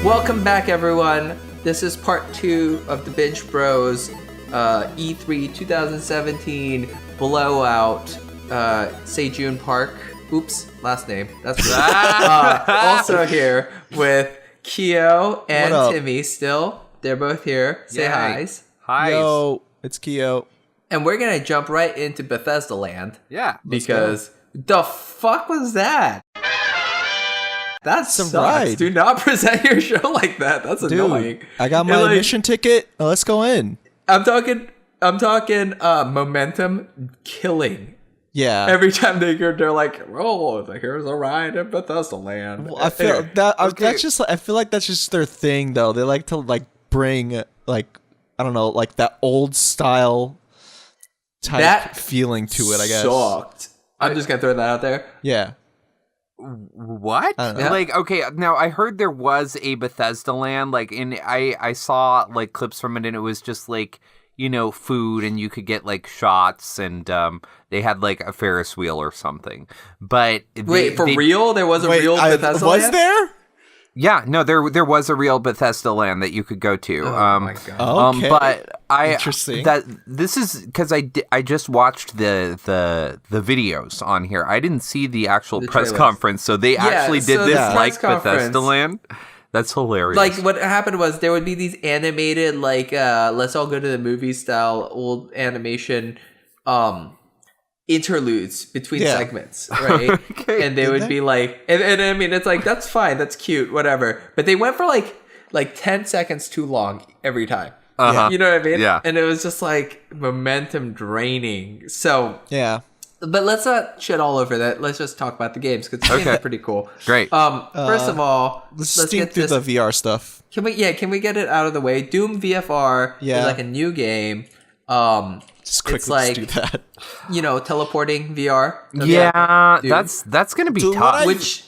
Welcome back, everyone. This is part 2 of the Binch Bros E3 2017 blowout. Sejun Park. Oops, last name. That's right. Also here with Keo and Timmy still. They're both here. Say hi's. Hi. Yo, it's Keo. And we're going to jump right into Bethesda land. Yeah. Because the fuck was that? That's sucks. Right. Do not present your show like that. That's annoying. I got my admission ticket. Let's go in. I'm talking momentum killing. Yeah. Every time they're like, oh, here's a ride in Bethesda land. Well, I feel that's just. I feel like that's just their thing, though. They like to bring I don't know, that old style type feeling to it. I guess. Sucked. I'm just gonna throw that out there. Yeah. What? Yeah. Okay, now I heard there was a Bethesda land, I saw clips from it, and it was just food, and you could get shots, and they had a Ferris wheel or something. But real? There was a real Bethesda land? Was there? Yeah, no, there was a real Bethesda land that you could go to. Oh my god. Okay. But Interesting. This is because I just watched the videos on here. I didn't see the actual press conference, so they actually did this Bethesda land. That's hilarious. What happened was there would be these animated let's all go to the movie style old animation interludes between segments, right? Okay. And they would be and I mean, it's that's fine, that's cute, whatever. But they went for like 10 seconds too long every time. Uh-huh. You know what I mean? Yeah. And it was just momentum draining. So Yeah. But let's not shit all over that. Let's just talk about the games because the games are pretty cool. Great. First of all, let's get through the VR stuff. Can we get it out of the way? Doom VFR is a new game. Just quickly let's do that. Teleporting VR. Yeah, that's gonna be tough.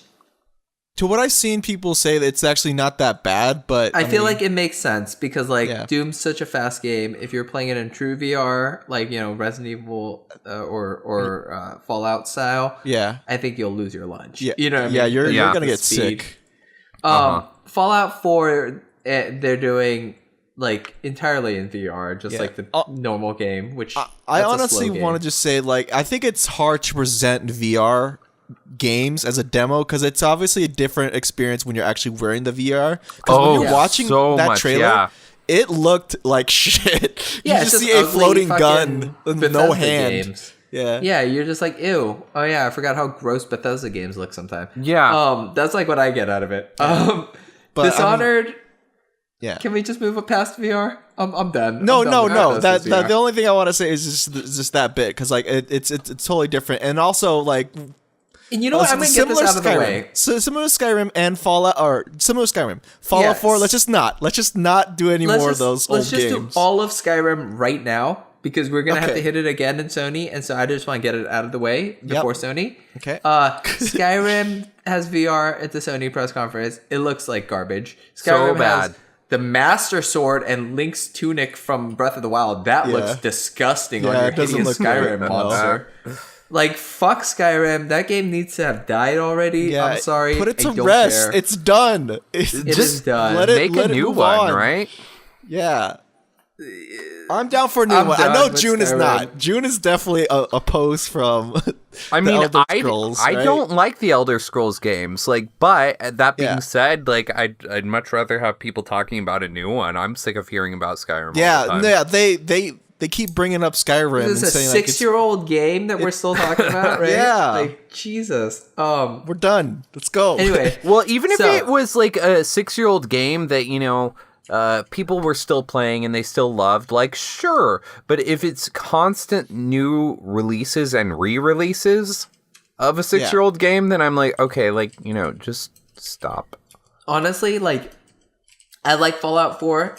To what I've seen people say, that it's actually not that bad, but I feel like it makes sense because Doom's such a fast game. If you're playing it in true VR, Resident Evil or Fallout style, I think you'll lose your lunch. Yeah, you know what I mean? You're gonna get sick. Fallout 4, they're doing entirely in VR, just the normal game. Which I honestly want to just say, I think it's hard to present VR games as a demo because it's obviously a different experience when you're actually wearing the VR. Because when you're watching that trailer, it looked like shit. You just see a floating gun with no hand. Games. Yeah, you're just ew. Oh yeah, I forgot how gross Bethesda games look sometimes. Yeah, that's what I get out of it. But Dishonored. Yeah. Can we just move past VR? I'm done. No. The only thing I want to say is just that bit because it's totally different, and also and you know what? I'm gonna get this out of the way. So similar to Skyrim and Fallout, or similar to Skyrim, Fallout 4. Let's just not do any more of those old games. Let's just do all of Skyrim right now because we're gonna have to hit it again in Sony, and so I just want to get it out of the way before Sony. Okay. Skyrim has VR at the Sony press conference. It looks like garbage. Skyrim has the Master Sword and Link's tunic from Breath of the Wild. That looks disgusting on your hideous Skyrim monster. Fuck Skyrim. That game needs to have died already. Yeah, I'm sorry. Put it to rest. Care. It's done. It is done. Make a new one, right? Yeah. I'm down for a new one. I know June is not. June is definitely opposed from Elder Scrolls, I don't like the Elder Scrolls games. But that being said, I'd much rather have people talking about a new one. I'm sick of hearing about Skyrim all the time. Yeah, they keep bringing up Skyrim. This is a 6-year-old game that we're still talking about, right? Yeah. Jesus. We're done. Let's go. Anyway. Well, even if it was a 6-year-old game that, people were still playing and they still loved, sure. But if it's constant new releases and re-releases of a 6-year-old game, then I'm okay, just stop. Honestly, I like Fallout 4.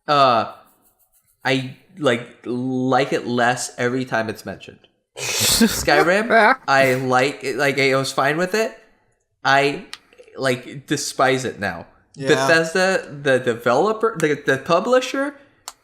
I like it less every time it's mentioned. Skyrim, I was fine with it. I despise it now. Bethesda, the developer, the publisher,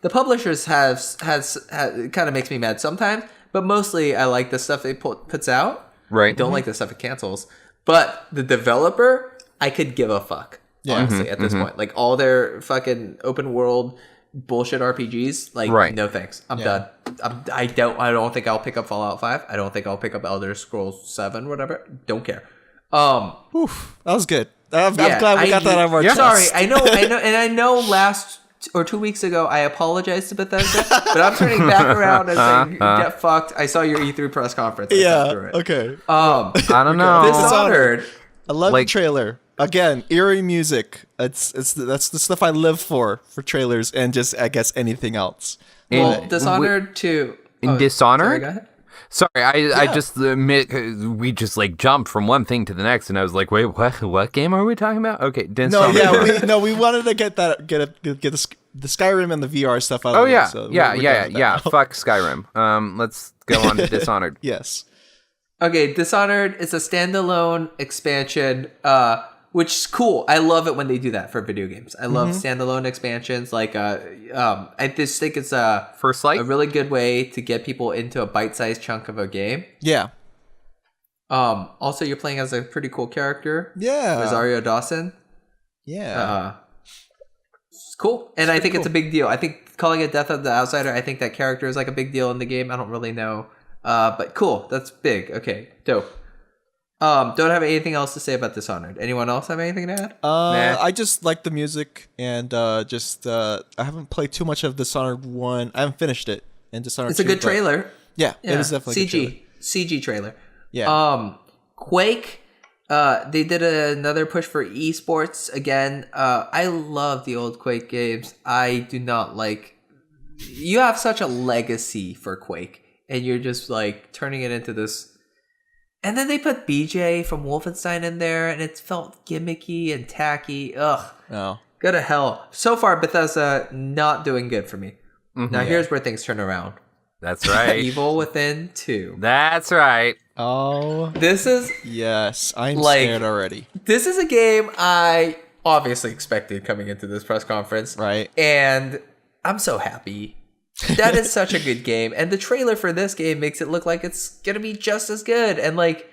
the publishers has it kind of makes me mad sometimes, but mostly I like the stuff they puts out. Right. I don't like the stuff it cancels. But the developer, I could give a fuck. Honestly, at this point, like all their fucking open world bullshit RPGs, like no thanks, I'm done. I don't think I'll pick up Fallout 5. I don't think I'll pick up Elder Scrolls 7, whatever. Don't care. Oof, that was good. I'm glad we got that out of our chest. Sorry, I know, and I know last or 2 weeks ago I apologized to Bethesda, but I'm turning back around and saying, get fucked. I saw your E3 press conference. Okay. I don't know. Dishonored. I love the trailer. Again, eerie music. That's the stuff I live for trailers and just, I guess, anything else. Well, Dishonored 2. Dishonored? Sorry, go ahead. Sorry, I just we just like jumped from one thing to the next, and I was like, wait, what game are we talking about? Okay, Dishonored. We wanted to get the Skyrim and the VR stuff out. Oh of yeah, so yeah. Fuck Skyrim. Let's go on to Dishonored. Yes. Okay, Dishonored is a standalone expansion, which is cool. I love it when they do that for video games. I love standalone expansions. Like, I just think it's First Light? A really good way to get people into a bite-sized chunk of a game. Yeah. Also, you're playing as a pretty cool character. Yeah. Rosario Dawson. Yeah. It's cool. And I think it's a big deal. I think calling it Death of the Outsider, I think that character is like a big deal in the game. I don't really know. But cool. That's big. Okay. Dope. Don't have anything else to say about Dishonored. Anyone else have anything to add? Nah. I just like the music and I haven't played too much of Dishonored 1. I haven't finished it. And Dishonored 2. It's a good trailer. Yeah, it is definitely a good CG trailer. Yeah. Quake, they did another push for esports again. I love the old Quake games. I do not like... You have such a legacy for Quake, and you're just like turning it into this... And then they put BJ from Wolfenstein in there, and it felt gimmicky and tacky. Ugh. Oh. Go to hell. So far, Bethesda not doing good for me. Now here's where things turn around. That's right. Evil Within 2. That's right. Oh. This is... Yes, I'm scared already. This is a game I obviously expected coming into this press conference. Right. And I'm so happy. That is such a good game. And the trailer for this game makes it look like it's going to be just as good. And like,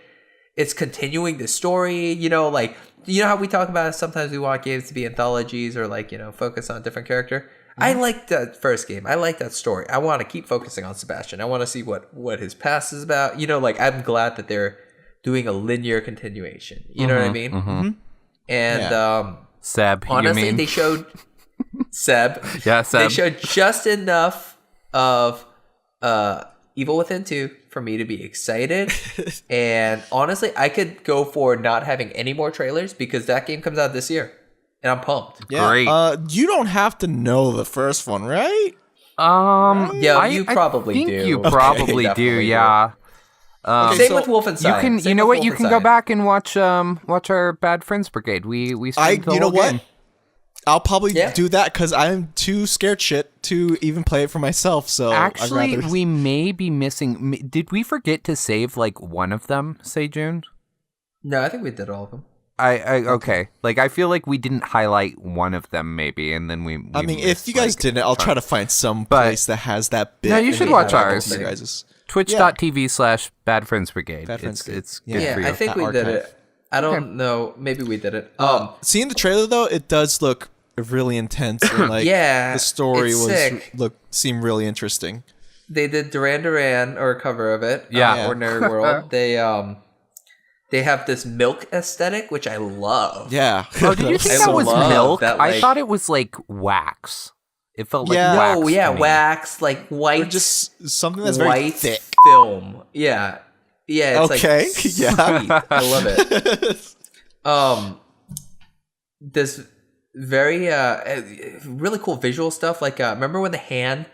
it's continuing the story, you know how we talk about it, sometimes we want games to be anthologies or like, focus on a different character. I like that first game. I like that story. I want to keep focusing on Sebastian. I want to see what his past is about. I'm glad that they're doing a linear continuation. You know what I mean? Mm-hmm. And Seb, honestly, you mean? they showed Seb. Yeah, Seb. They showed just enough of Evil Within 2 for me to be excited. And honestly, I could go for not having any more trailers because that game comes out this year. And I'm pumped. Yeah. Great. You don't have to know the first one, right? Yeah, you probably I think do. You probably do, yeah. Same with Wolfenstein. You know what? You can go back and watch our Bad Friends Brigade. We streamed the whole game. I'll probably do that because I'm too scared shit to even play it for myself. So actually, we may be missing. Did we forget to save like one of them? Say June. No, I think we did all of them. Okay. Like I feel like we didn't highlight one of them, maybe, and then we I mean, missed, if you guys didn't, I'll try to find some place that has that bit. No, you should watch ours. Twitch.tv/Bad Friends Brigade. It's good for you. I think we did it. I don't know. Maybe we did it. Seeing the trailer though, it does look really intense. And, like, the story seemed really interesting. They did Duran Duran or a cover of it. Ordinary World. They have this milk aesthetic, which I love. Yeah. Oh, did you think that was milk? I thought it was like wax. It felt like wax. Oh, yeah, wax, like white. Or just something that's very thick. Film. Yeah. Yeah, it's okay. Sweet. Yeah. I love it. This very really cool visual stuff. Like, remember when the hand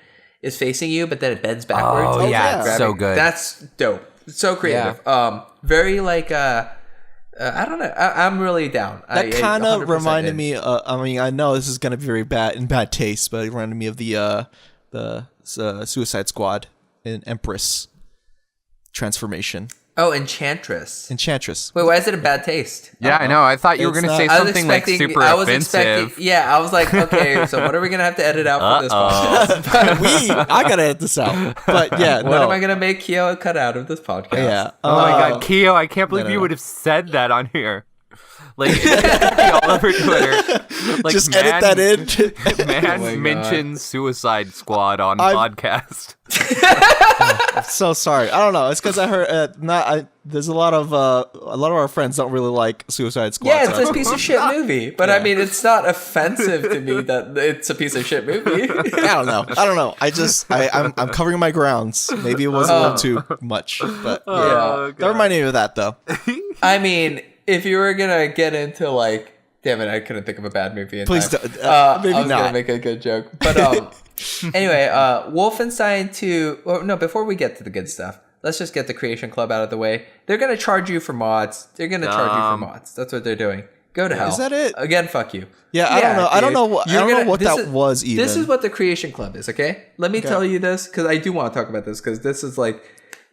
is facing you, but then it bends backwards? Oh, yeah, it's so good. That's dope. So creative. Yeah. Very like I don't know. I'm really down. That kind of reminded me. I mean, I know this is gonna be very bad taste, but it reminded me of the Suicide Squad in Empress transformation. Oh, Enchantress. Enchantress. Wait, why is it a bad taste? Yeah, I know. I thought you were going to say something like super offensive. Yeah, I was like, okay, so what are we going to have to edit out for this podcast? I got to edit this out. But yeah, what am I going to make Keo cut out of this podcast? Yeah. Oh my God, Keo, I can't believe you would have said that on here. Like, it's be all over Twitter. Like, just edit that in. Man mentions Suicide Squad on podcast. I'm so sorry. I don't know. It's because I heard there's a lot of our friends don't really like Suicide Squad. Yeah, it's a piece of shit movie. But I mean, it's not offensive to me that it's a piece of shit movie. I don't know. I'm covering my grounds. Maybe it was a little too much, but don't remind me of that though. I mean, if you were gonna get into like, damn it, I couldn't think of a bad movie. Please don't. Maybe I was not. gonna make a good joke, but anyway, Wolfenstein 2. Or no, before we get to the good stuff, let's just get the Creation Club out of the way. They're gonna charge you for mods. That's what they're doing. Go to hell. Is that it? Again, fuck you. Yeah, I don't know. Dude. I don't know what that was even. This is what the Creation Club is. Okay, let me tell you this because I do want to talk about this because this is like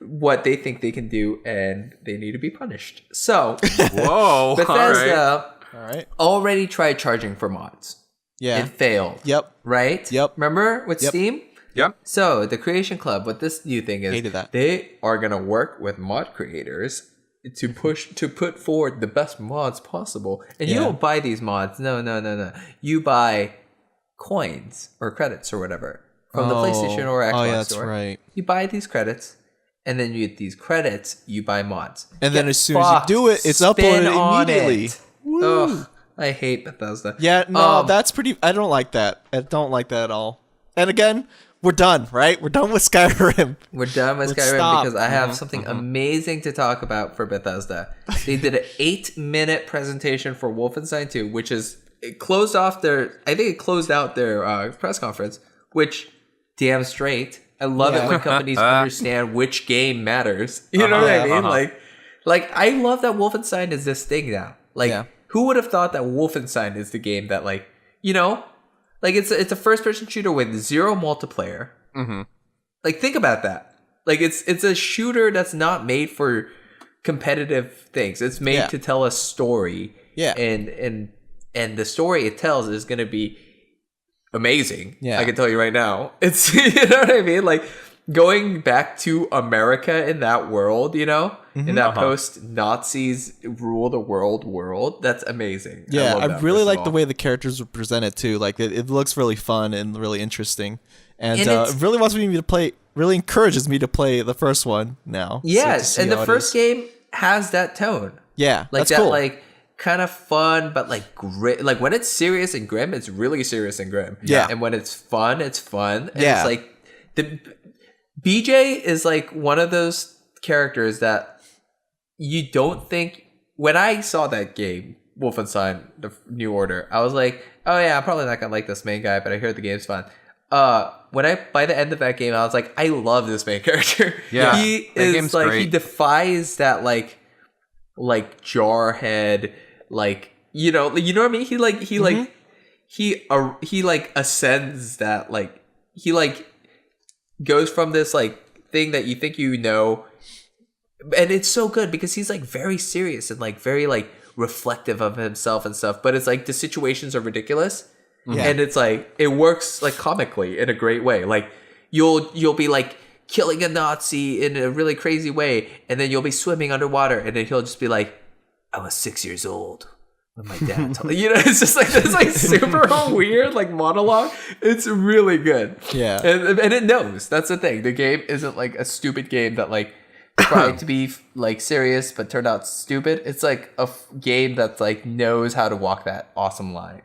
what they think they can do and they need to be punished. So, whoa, Bethesda all right. already tried charging for mods. Yeah. It failed. Yep. Right? Yep. Remember with Steam? Yep. So the Creation Club, what this new thing is, they are going to work with mod creators to put forward the best mods possible. And you don't buy these mods. No. You buy coins or credits or whatever from the PlayStation or Xbox store. Right. You buy these credits. And then you get these credits, you buy mods. And then as soon as you do it, it's uploaded immediately. Ugh, I hate Bethesda. Yeah, no, that's pretty... I don't like that. I don't like that at all. And again, we're done, right? We're done with Skyrim. We're done with Skyrim because I have something amazing to talk about for Bethesda. They did an 8-minute presentation for Wolfenstein 2, which is... It closed off their... I think it closed out their press conference, which, damn straight... I love it when companies understand which game matters. You know what I mean? Like I love that Wolfenstein is this thing now. Like, who would have thought that Wolfenstein is the game that, like, you know, like it's a first person shooter with 0 multiplayer. Mm-hmm. Like, think about that. Like, it's a shooter that's not made for competitive things. It's made to tell a story. Yeah, and the story it tells is going to be amazing. I can tell you right now. It's, you know what I mean? Like, going back to America in that world, you know, in that post-Nazis rule the world, that's amazing. Yeah, I really like the way the characters were presented too. Like, it looks really fun and really interesting. And it really wants me to play, really encourages me to play the first one now. Yes, and the first game has that tone. Yeah, like that's that, cool. like, kind of fun, but like grim. Like, when it's serious and grim, it's really serious and grim. Yeah. And when it's fun, it's fun. And it's like the BJ is like one of those characters that you don't think. When I saw that game, Wolfenstein: The New Order, I was like, oh yeah, I'm probably not gonna like this main guy, but I heard the game's fun. By the end of that game, I was like, I love this main character. Yeah, he is like great. He defies that like jarhead. Like, you know what I mean? He ascends that, like, he like goes from this like thing that you think you know, and it's so good because he's like very serious and like very like reflective of himself and stuff, but it's like the situations are ridiculous. And it's like it works like comically in a great way. Like, you'll be like killing a Nazi in a really crazy way, and then you'll be swimming underwater, and then he'll just be like, I was 6 years old when my dad told me. You know, it's just like this like super weird like monologue. It's really good. Yeah. And it knows. That's the thing. The game isn't like a stupid game that like tried to be like serious but turned out stupid. It's like a game that's like knows how to walk that awesome line.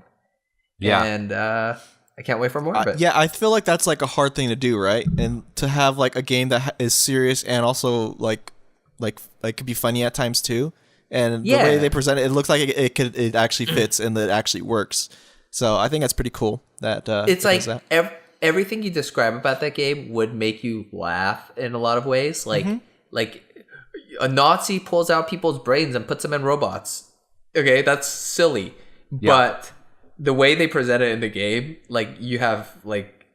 Yeah. And I can't wait for more of it. Yeah, I feel like that's like a hard thing to do, right? And to have like a game that is serious and also like could be funny at times too. And the way they present it, it looks like it actually fits and that it actually works. So I think that's pretty cool. That it's like everything you describe about that game would make you laugh in a lot of ways. Like like a Nazi pulls out people's brains and puts them in robots. Okay, that's silly, but the way they present it in the game, like, you have like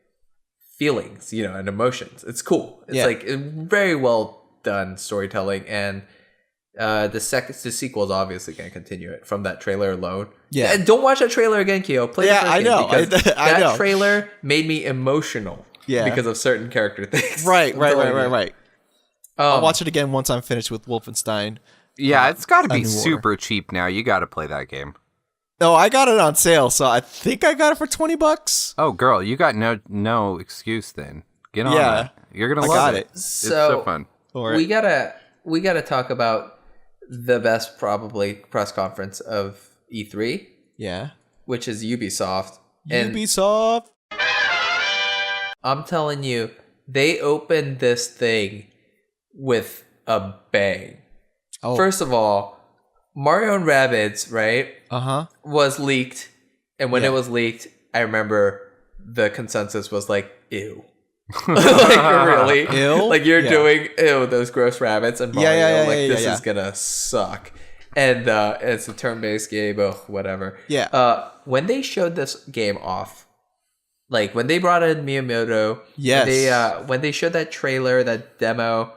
feelings, you know, and emotions. It's cool. It's like very well done storytelling, and the sequel is obviously going to continue it from that trailer alone. Yeah, and don't watch that trailer again, Kyo. Play the first I know. game because I know. that trailer made me emotional. Yeah, because of certain character things. Right. I'll watch it again once I'm finished with Wolfenstein. Yeah, it's got to be super cheap now. You got to play that game. No, I got it on sale, so I think I got it for $20. Oh, girl, you got no excuse then. Get on that. You're gonna love it. It's so fun. We gotta talk about the best probably press conference of E3. Yeah, which is Ubisoft. Ubisoft. I'm telling you, they opened this thing with a bang. Oh. First of all, Mario and Rabbids, right? Was leaked, and when it was leaked, I remember the consensus was like, "Ew." Like really, ew? Like you're doing those gross rabbits, and Mario this is gonna suck. And it's a turn-based game, whatever. Yeah. When they showed this game off, like when they brought in Miyamoto, when they showed that trailer, that demo,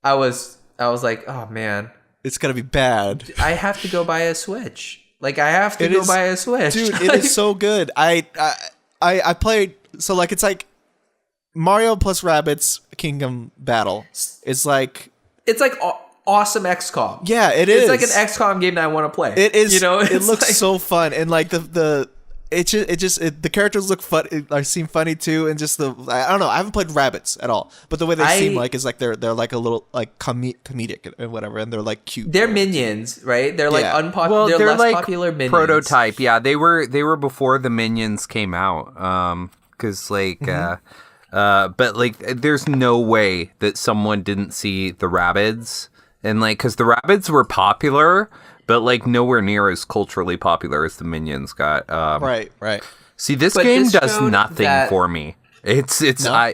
I was like, oh man, it's gonna be bad. I have to go buy a Switch. Like I have to go buy a Switch, dude. It is so good. I played, so like it's like Mario plus Rabbids Kingdom Battle. It's like awesome XCOM. Yeah, it's like an XCOM game that I want to play. It is. You know, it looks like so fun, and like the characters look fun. Seem funny too, and just I don't know. I haven't played Rabbids at all, but the way they seem like is like they're like a little like comedic and whatever, and they're like cute. They're minions, right? They're like unpopular. Well, they're less like popular minions. Prototype. Yeah, they were before the minions came out. Because like. But like, there's no way that someone didn't see the Rabbids, and like, because the Rabbids were popular, but like nowhere near as culturally popular as the Minions got. Right. See, this game does nothing for me. It's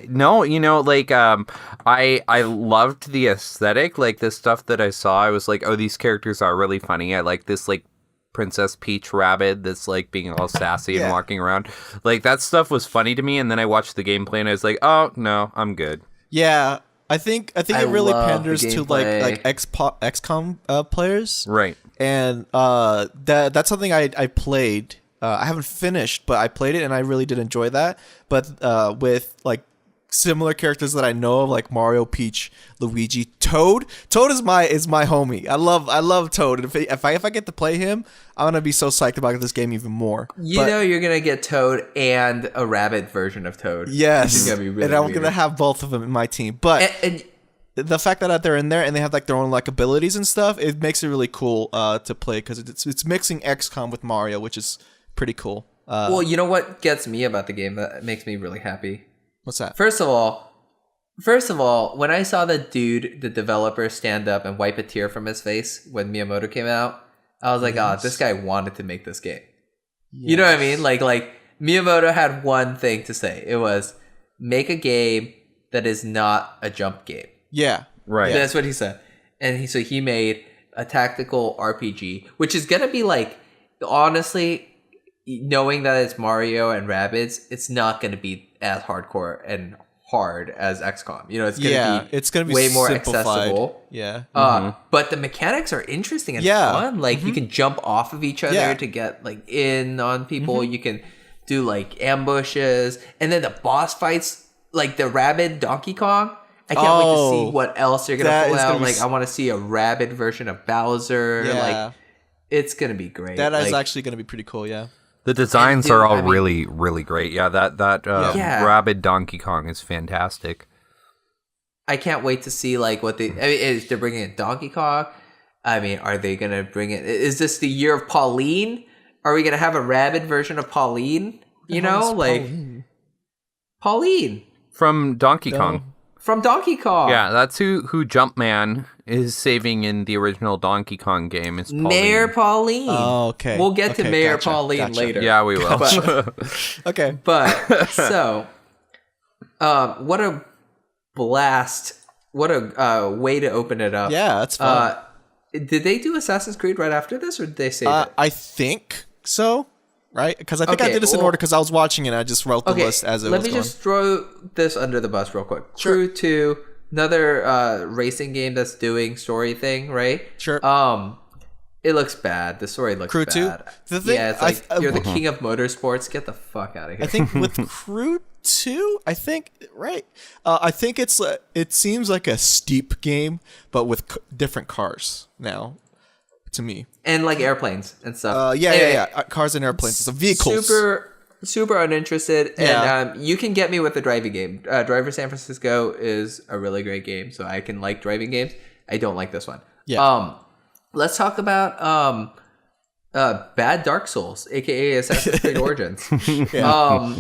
no? You know, like I loved the aesthetic, like the stuff that I saw. I was like, oh, these characters are really funny. I like this like Princess Peach rabbit that's like being all sassy and walking around. Like that stuff was funny to me, and then I watched the gameplay and I was like, oh no, I'm good. Yeah, I think it really panders to like XCOM players, right? And that's something I played. I haven't finished, but I played it and I really did enjoy that. But with like similar characters that I know of, like Mario, Peach, Luigi, Toad. Toad is my homie. I love Toad. And if I get to play him, I'm gonna be so psyched about this game even more. You know you're gonna get Toad and a rabbit version of Toad. Yes, gonna be really and I'm gonna have both of them in my team. But and the fact that they're in there and they have like their own like abilities and stuff, it makes it really cool to play because it's mixing XCOM with Mario, which is pretty cool. Well, you know what gets me about the game that makes me really happy? What's that? First of all, when I saw the developer, stand up and wipe a tear from his face when Miyamoto came out, I was like, this guy wanted to make this game. Yes. You know what I mean? Like Miyamoto had one thing to say. It was, make a game that is not a jump game. Yeah. Right. That's what he said. And he made a tactical RPG, which is going to be like, honestly, knowing that it's Mario and Rabbids, it's not going to be as hardcore and hard as XCOM. You know, it's going to be way more accessible. Yeah. But the mechanics are interesting and fun. Like you can jump off of each other to get like in on people. You can do like ambushes, and then the boss fights, like the Rabbid Donkey Kong. I can't wait to see what else they're gonna pull out. Like I want to see a Rabbid version of Bowser. Yeah. Like it's gonna be great. That is actually gonna be pretty cool. Yeah. The designs are all really, really great. Yeah, that Rabbid Donkey Kong is fantastic. I can't wait to see like what if they're bringing in Donkey Kong. I mean, are they gonna bring it? Is this the year of Pauline? Are we gonna have a Rabbid version of Pauline? You know, like Pauline from Donkey Kong. From Donkey Kong. Yeah, that's who Jumpman is saving in the original Donkey Kong game. Is Pauline. Mayor Pauline. Oh, okay. We'll get to Mayor Pauline later. Yeah, we will. Okay. But, so, what a blast. What a way to open it up. Yeah, that's fun. Did they do Assassin's Creed right after this, or did they save it? I think so. Right? Because I think I did this in order because I was watching it and I just wrote the list as it was going. Let me just throw this under the bus real quick. Sure. Crew 2, another racing game that's doing story thing, right? Sure. It looks bad. The story looks Crew bad. 2? The thing, yeah, it's like you're the king of motorsports. Get the fuck out of here. I think with Crew 2, I think it seems like a steep game, but with different cars now, to me. And like airplanes and stuff. Yeah. Cars and airplanes. So vehicles. Super uninterested. Yeah. And you can get me with the driving game. Driver San Francisco is a really great game, so I can like driving games. I don't like this one. Yeah. Let's talk about bad Dark Souls, aka Assassin's Creed Origins. Yeah.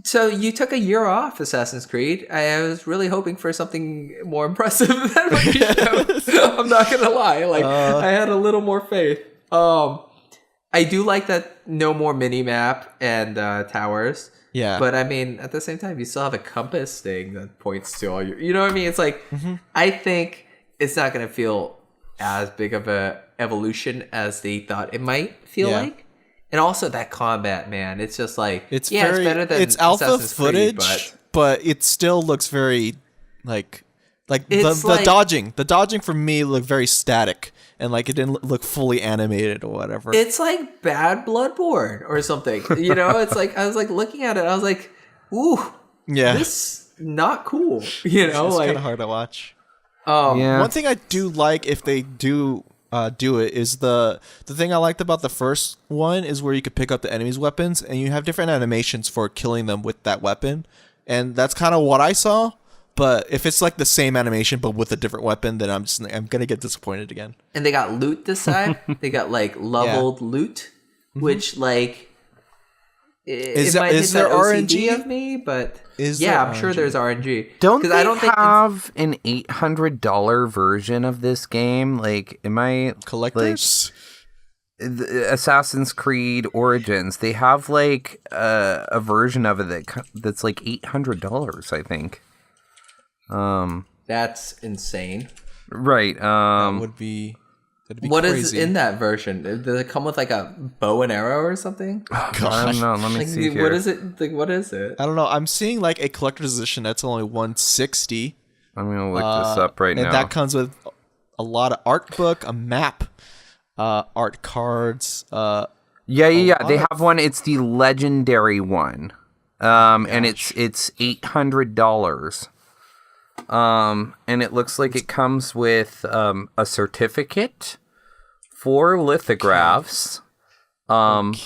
So you took a year off Assassin's Creed. I was really hoping for something more impressive than what you showed. I'm not gonna lie. I had a little more faith. I do like that no more mini map and towers. Yeah. But I mean, at the same time, you still have a compass thing that points to all your. You know what I mean? It's like I think it's not gonna feel as big of a evolution as they thought it might feel like. And also that combat, man, it's just like it's better than it's alpha Assassin's footage, Creed, but it still looks very like the dodging. The dodging for me looked very static and like it didn't look fully animated or whatever. It's like bad Bloodborne or something. You know, it's like I was like looking at it, I was like, ooh, this not cool. You know, it's like kind of hard to watch. One thing I do like if they do it is the thing I liked about the first one is where you could pick up the enemy's weapons and you have different animations for killing them with that weapon, and that's kind of what I saw. But if it's like the same animation but with a different weapon, then I'm gonna get disappointed again. And they got loot this side. They got like leveled loot, which like is it might hit there that OCD RNG of me, but I'm sure there's RNG. Don't they have an $800 version of this game? Like, am I collectors? Like, Assassin's Creed Origins. They have like a version of it that's like $800, I think. That's insane. Right. That'd be what crazy. is in that version? Does it come with like a bow and arrow or something? I don't know. Let me see here. What is it? Like, what is it? I don't know. I'm seeing like a collector's edition that's only $160. I'm gonna look this up right now. And that comes with a lot of art book, a map, art cards. They have one. It's the legendary one, and it's $800. And it looks like it comes with a certificate, 4 lithographs, another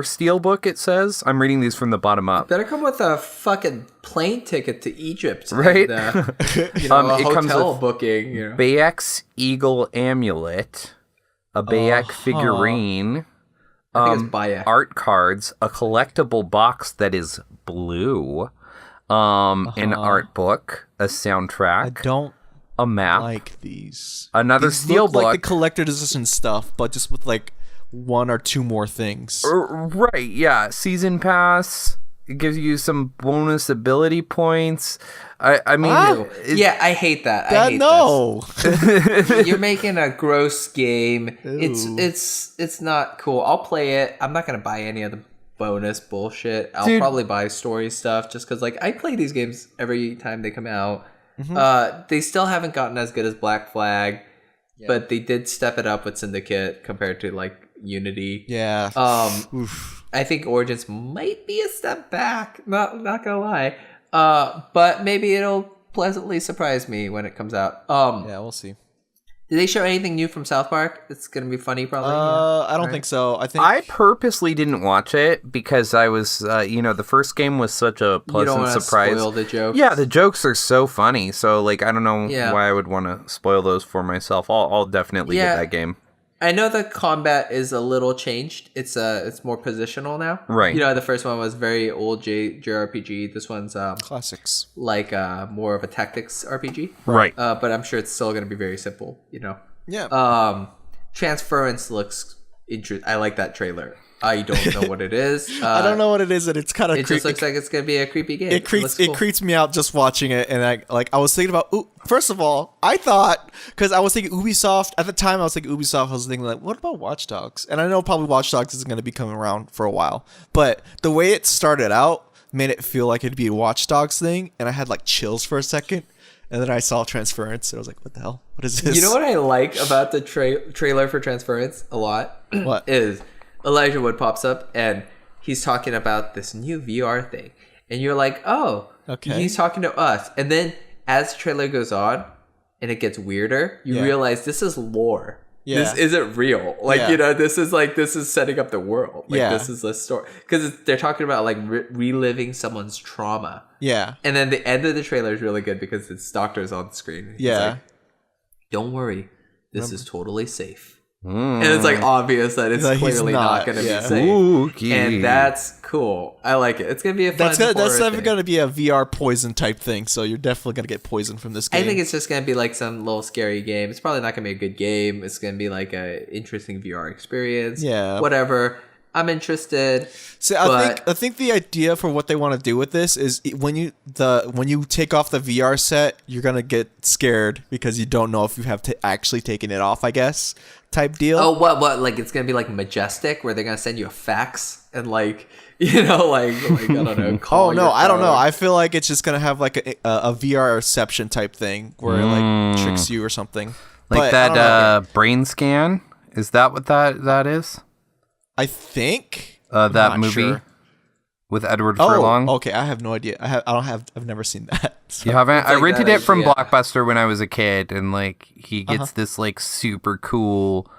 steelbook. It says I'm reading these from the bottom up. Better come with a fucking plane ticket to Egypt, right? And, a it hotel comes with booking. You know. Bayek's eagle amulet, a Bayek figurine. I think it's Bayek. Art cards, a collectible box that is blue. An art book, a soundtrack. I don't a map. Like these. Another steelbook. Like the collector's edition stuff, but just with like 1 or 2 more things. Right, yeah. Season pass. It gives you some bonus ability points. I mean, I hate that. I hate this. You're making a gross game. Ew. It's not cool. I'll play it. I'm not gonna buy any of the bonus bullshit. I'll probably buy story stuff just because like I play these games every time they come out. They still haven't gotten as good as Black Flag, but they did step it up with Syndicate compared to like Unity. I think Origins might be a step back, not gonna lie, but maybe it'll pleasantly surprise me when it comes out. We'll see. Did they show anything new from South Park? It's gonna be funny, probably. I don't think so. I purposely didn't watch it because I was, the first game was such a pleasant surprise. Spoil the jokes. Yeah, the jokes are so funny. So, like, I don't know why I would want to spoil those for myself. I'll definitely get that game. I know the combat is a little changed. It's more positional now. Right. The first one was very old JRPG. This one's classics. Like more of a tactics RPG. Right. But I'm sure it's still going to be very simple. Yeah. Transference looks interesting. I like that trailer. I don't know what it is. I don't know what it is, and it's kind of. It just looks like it's gonna be a creepy game. It creeps me out just watching it, and I was thinking about. First of all, I thought because I was thinking Ubisoft at the time. I was thinking Ubisoft. I was thinking like, what about Watch Dogs? And I know probably Watch Dogs is going to be coming around for a while, but the way it started out, made it feel like it'd be a Watch Dogs thing, and I had like chills for a second, and then I saw Transference, and I was like, what the hell? What is this? You know what I like about the trailer for Transference a lot? What? Is Elijah Wood pops up, and he's talking about this new VR thing. And you're like, oh, okay. He's talking to us. And then as the trailer goes on, and it gets weirder, you realize this is lore. Yeah. This isn't real. Like, this is setting up the world. Like, this is the story. Because they're talking about, like, reliving someone's trauma. Yeah. And then the end of the trailer is really good because it's doctors on the screen. He's like, don't worry. This is totally safe. And it's, like, obvious that it's clearly not going to be safe. Ooh, and that's cool. I like it. It's going to be a fun That's never going to be a VR poison type thing, so you're definitely going to get poisoned from this game. I think it's just going to be, like, some little scary game. It's probably not going to be a good game. It's going to be, like, a interesting VR experience. Yeah. Whatever. I'm interested. So I think the idea for what they want to do with this is when you take off the VR set, you're gonna get scared because you don't know if you have actually taken it off, I guess, type deal. Oh, what? Like it's gonna be like Majestic, where they're gonna send you a fax and like I don't know. Oh no, I don't know. I feel like it's just gonna have like a VR reception type thing where it like tricks you or something. Like that brain scan. Is that what that is? I think that movie with Edward Furlong. Okay, I have no idea. I've never seen that. So. You haven't? I rented it from Blockbuster when I was a kid, and like he gets this like super cool,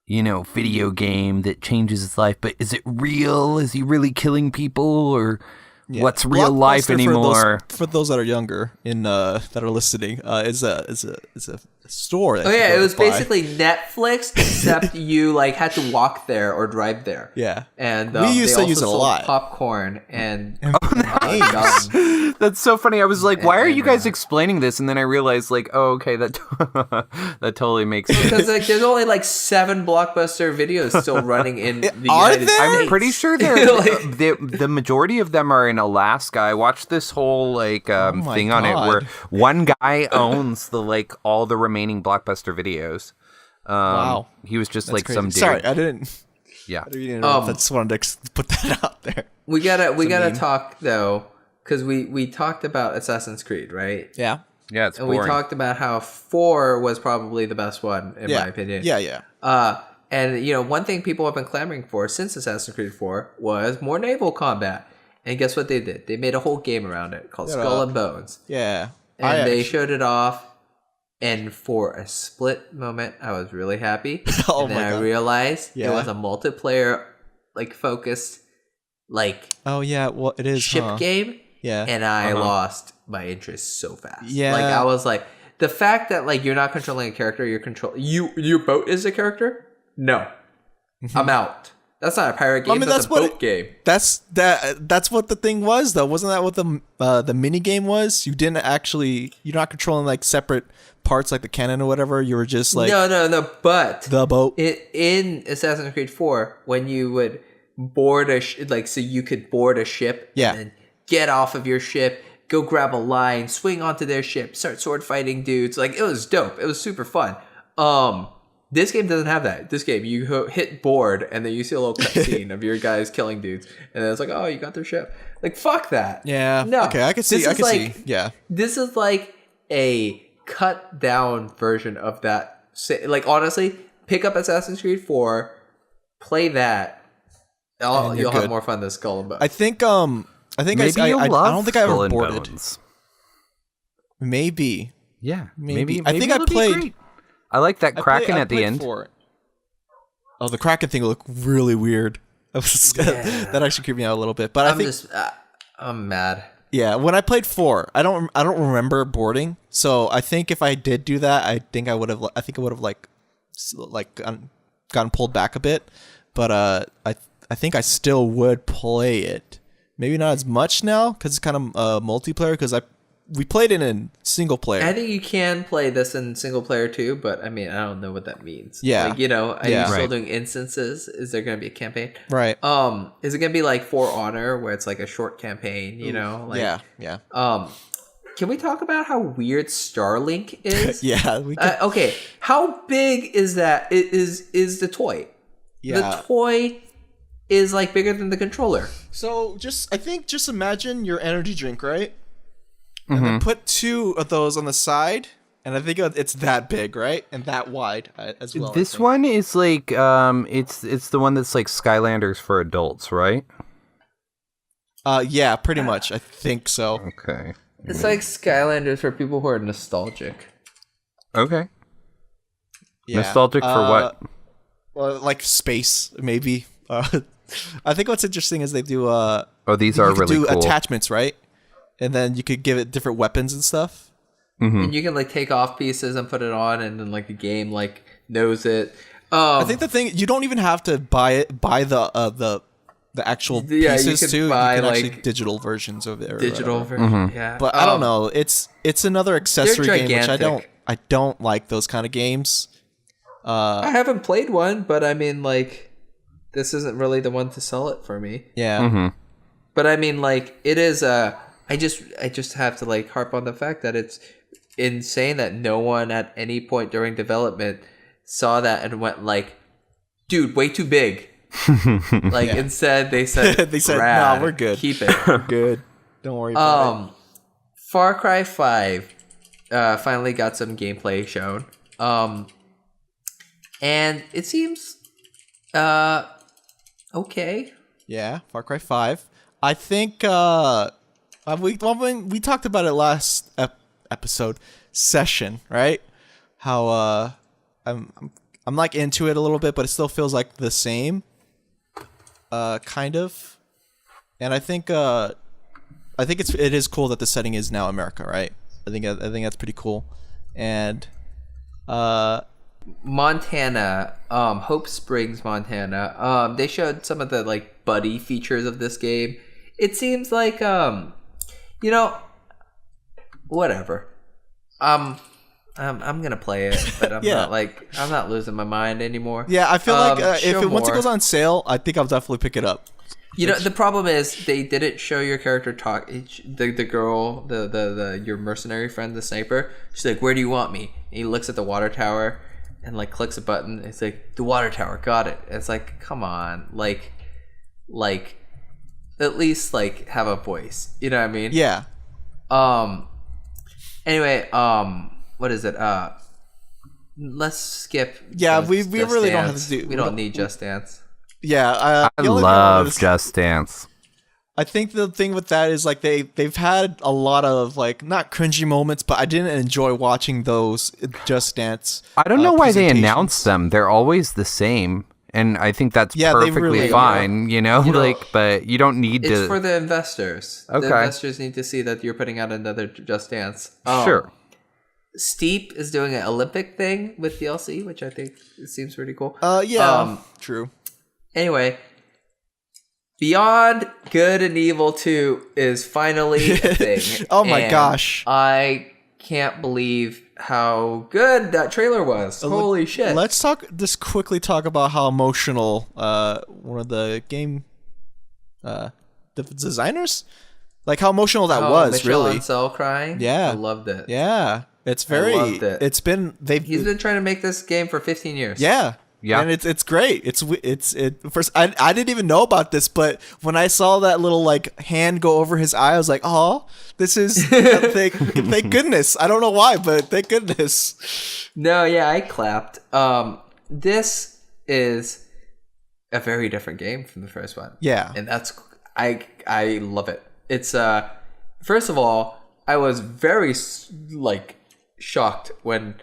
video game that changes his life. But is it real? Is he really killing people, or what's real life anymore? For those that are younger that are listening, is a store. It was basically Netflix, except you like had to walk there or drive there. Yeah, and we used to use it a lot. Popcorn and that's so funny. I was like, why are you guys explaining this? And then I realized, like, oh, okay, that totally makes sense. Because like, there's only like 7 Blockbuster videos still running in the United States. I'm pretty sure the majority of them are in Alaska. I watched this whole like thing on it where one guy owns all the remaining Blockbuster videos. Wow, he was just like crazy. Some dude. Sorry, I didn't. Yeah, I just wanted to put that out there. We gotta talk though, because we talked about Assassin's Creed, right? Yeah, it's boring. And we talked about how 4 was probably the best one in my opinion. Yeah. And one thing people have been clamoring for since Assassin's Creed 4 was more naval combat. And guess what they did? They made a whole game around it called Skull and Bones. Yeah, and they showed it off. And for a split moment, I was really happy. And then I realized it was a multiplayer, like focused, like it is ship game. Yeah, and I lost my interest so fast. Yeah, like I was like, the fact that like you're not controlling a character, your boat is a character. No, I'm out. That's not a pirate game. That's a boat game. That's what the thing was, though. Wasn't that what the mini game was? You're not controlling like separate parts like the cannon or whatever. You were just like no. But the boat in Assassin's Creed 4, when you would board so you could board a ship, and then get off of your ship, go grab a line, swing onto their ship, start sword fighting dudes. Like it was dope. It was super fun. This game doesn't have that. This game, you hit board, and then you see a little cutscene of your guys killing dudes, and then it's like, oh, you got their ship. Like, fuck that. Yeah. No. Okay, I can see. Yeah. This is like a cut down version of that. Like, honestly, pick up Assassin's Creed 4, play that. You'll have more fun than Skull and Bones. I think. I don't think I ever boarded. Maybe. Yeah. Maybe. I think I played. Great. I like that Kraken at the end. Oh, the Kraken thing looked really weird. That actually creeped me out a little bit. But I'm mad. Yeah, when I played 4, I don't remember boarding. So I think if I did do that, I think I would have like gotten pulled back a bit. But I think I still would play it. Maybe not as much now because it's kind of multiplayer. Because we played it in single player. I think you can play this in single player too, but I mean, I don't know what that means. Yeah. Like, are you still doing instances? Is there going to be a campaign? Right. Is it going to be like For Honor where it's like a short campaign, Like, yeah. Can we talk about how weird Starlink is? Yeah. We can. Okay. How big is that? Is the toy? Yeah. The toy is like bigger than the controller. So I think just imagine your energy drink, right? And then put 2 of those on the side, and I think it's that big, right? And that wide as well. This one is like it's the one that's like Skylanders for adults, right? Yeah, pretty much. I think so. Okay. It's like Skylanders for people who are nostalgic. Okay. Yeah. Nostalgic for what? Well, like space, maybe. I think what's interesting is they do. These are really cool. Attachments, right? And then you could give it different weapons and stuff. Mm-hmm. And you can like take off pieces and put it on, and then like the game like knows it. I think the thing you don't even have to buy the actual pieces too. You can actually digital versions of it. Digital version, yeah. But I don't know. It's another accessory game, which I don't like those kind of games. I haven't played one, but I mean, like, this isn't really the one to sell it for me. Yeah. Mm-hmm. But I mean, like, it is. I just have to like harp on the fact that it's insane that no one at any point during development saw that and went like, "Dude, way too big." Like instead, they said, "Nah, we're good. Keep it. We're good. Don't worry about it." Far Cry 5 finally got some gameplay shown. And it seems okay. Yeah, Far Cry 5. I think we talked about it last episode session, right? How I'm like into it a little bit, but it still feels like the same, kind of. And I think it is cool that the setting is now America, right? I think that's pretty cool, and Montana, Hope Springs, Montana. They showed some of the like buddy features of this game. It seems like whatever. I'm gonna play it, but I'm not losing my mind anymore. Yeah, I feel like once it goes on sale, I think I'll definitely pick it up. The problem is they didn't show your character talk. The girl, your mercenary friend, the sniper. She's like, "Where do you want me?" And he looks at the water tower and like clicks a button. It's like, "The water tower, got it." And it's like, come on, like at least like have a voice. You know what I mean? Yeah. Anyway, what is it? Let's skip. Yeah, we really don't have to do. We don't need Just Dance. Yeah, I love Just Dance. I think the thing with that is like they've had a lot of like not cringy moments, but I didn't enjoy watching those Just Dance. I don't know why they announce them. They're always the same, and I think that's perfectly fine. But you don't need to. It's for the investors. Okay. The investors need to see that you're putting out another Just Dance. Sure. Steep is doing an Olympic thing with DLC, which I think seems pretty cool. True. Anyway, Beyond Good and Evil 2 is finally a thing. Oh my gosh. I can't believe how good that trailer was. Holy shit. Let's just quickly talk about how emotional one of the game designers, like how emotional that was. Michel really. Ancel crying? Yeah. I loved it. Yeah. It's very, I loved it. He's been trying to make this game for 15 years. Yeah. Yeah, and it's great. First, I didn't even know about this, but when I saw that little like hand go over his eye, I was like, "Oh, this is thank goodness." I don't know why, but thank goodness. No, yeah, I clapped. This is a very different game from the first one. Yeah, and I love it. It's first of all, I was very like shocked when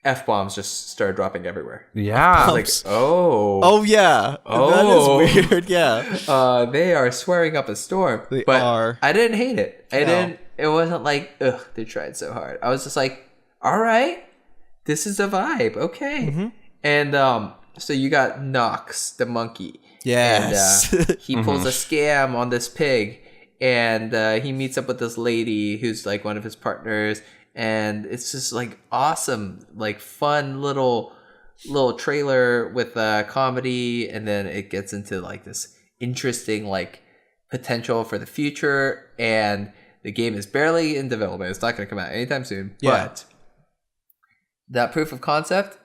F-bombs just started dropping everywhere. Yeah. I was like, oh yeah. That is weird. Yeah. They are swearing up a storm. They are. I didn't hate it. It wasn't like, ugh, they tried so hard. I was just like, all right, this is a vibe. Okay. Mm-hmm. And so you got Nox, the monkey. Yes. And he pulls a scam on this pig, and he meets up with this lady who's like one of his partners. And it's just like awesome, like fun little trailer with comedy, and then it gets into like this interesting like potential for the future. And the game is barely in development; it's not going to come out anytime soon. Yeah. But that proof of concept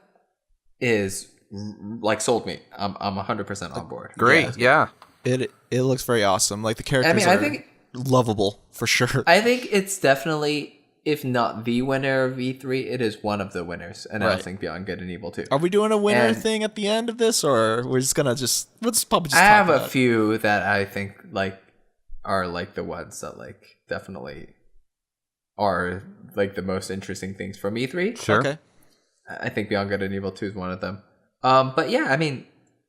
is like sold me. I'm 100% on board. Great, yeah. It looks very awesome. Like the characters I are think lovable for sure. I think it's definitely, if not the winner of E3, it is one of the winners announcing Beyond Good and Evil 2. Are we doing a winner thing at the end of this, or we're just gonna let's probably just I talk have about a few that I think like are like the ones that like definitely are like the most interesting things from E3. Sure. Okay. I think Beyond Good and Evil 2 is one of them. But yeah, I mean,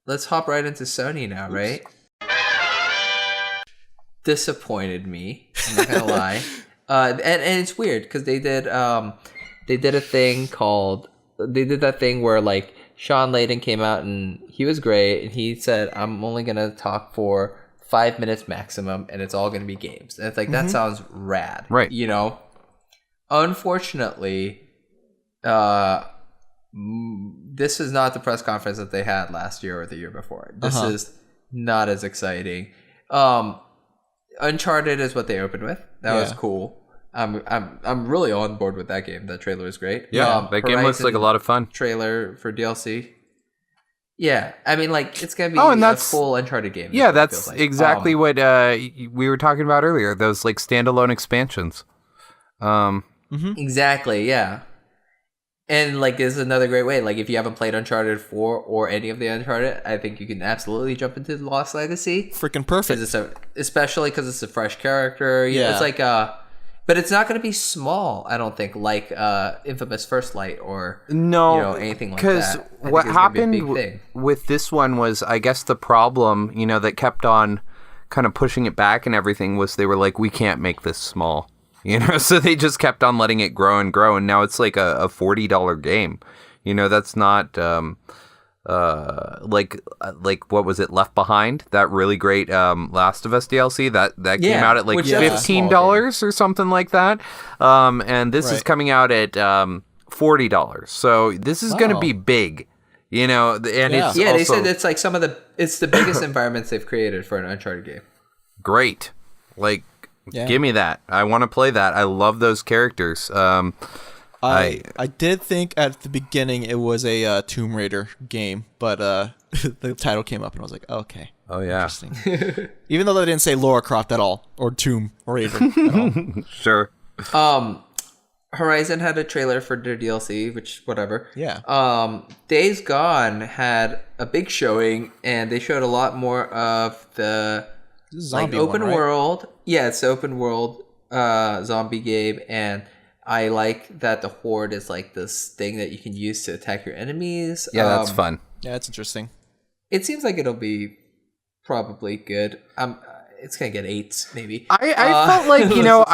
let's hop right into Sony now, right? Disappointed me. I'm not gonna lie. And it's weird because they did a thing called, they did that thing where like Sean Layden came out and he was great and he said, I'm only gonna talk for 5 minutes maximum and it's all gonna be games. And it's like, that sounds rad, right? You know, unfortunately, this is not the press conference that they had last year or the year before. This is not as exciting. Uncharted is what they opened with. That was cool. I'm really on board with that game. That trailer is great. Yeah, that game looks like a lot of fun. Trailer for DLC. Yeah, I mean, like, it's gonna be a full Uncharted game. Yeah, that's exactly what we were talking about earlier. Those like standalone expansions. Exactly. Yeah. And like, this is another great way. Like, if you haven't played Uncharted 4 or any of the Uncharted, I think you can absolutely jump into The Lost Legacy. Freaking perfect. Especially because it's a fresh character. You know, it's like but it's not going to be small, I don't think, like Infamous First Light or anything like that. Because what happened with this one was, I guess the problem, that kept on kind of pushing it back and everything was they were like, we can't make this small. So they just kept on letting it grow and grow, and now it's like a $40 game. That's not like what was it, Left Behind? That really great Last of Us DLC that came out at like $15 or something like that. And this is coming out at $40. So this is going to be big. And it's they said it's like it's the biggest environments they've created for an Uncharted game. Great, like. Yeah. Give me that. I want to play that. I love those characters. I did think at the beginning it was a Tomb Raider game, but the title came up and I was like, okay. Oh, yeah. Interesting. Even though they didn't say Lara Croft at all, or Tomb Raider at all. Sure. Horizon had a trailer for their DLC, which, whatever. Yeah. Days Gone had a big showing, and they showed a lot more of the zombie open one, right? world. Yeah, it's open world zombie game, and I like that the Horde is like this thing that you can use to attack your enemies. Yeah, that's fun. Yeah, that's interesting. It seems like it'll be probably good. It's gonna get 8s, maybe. I felt like,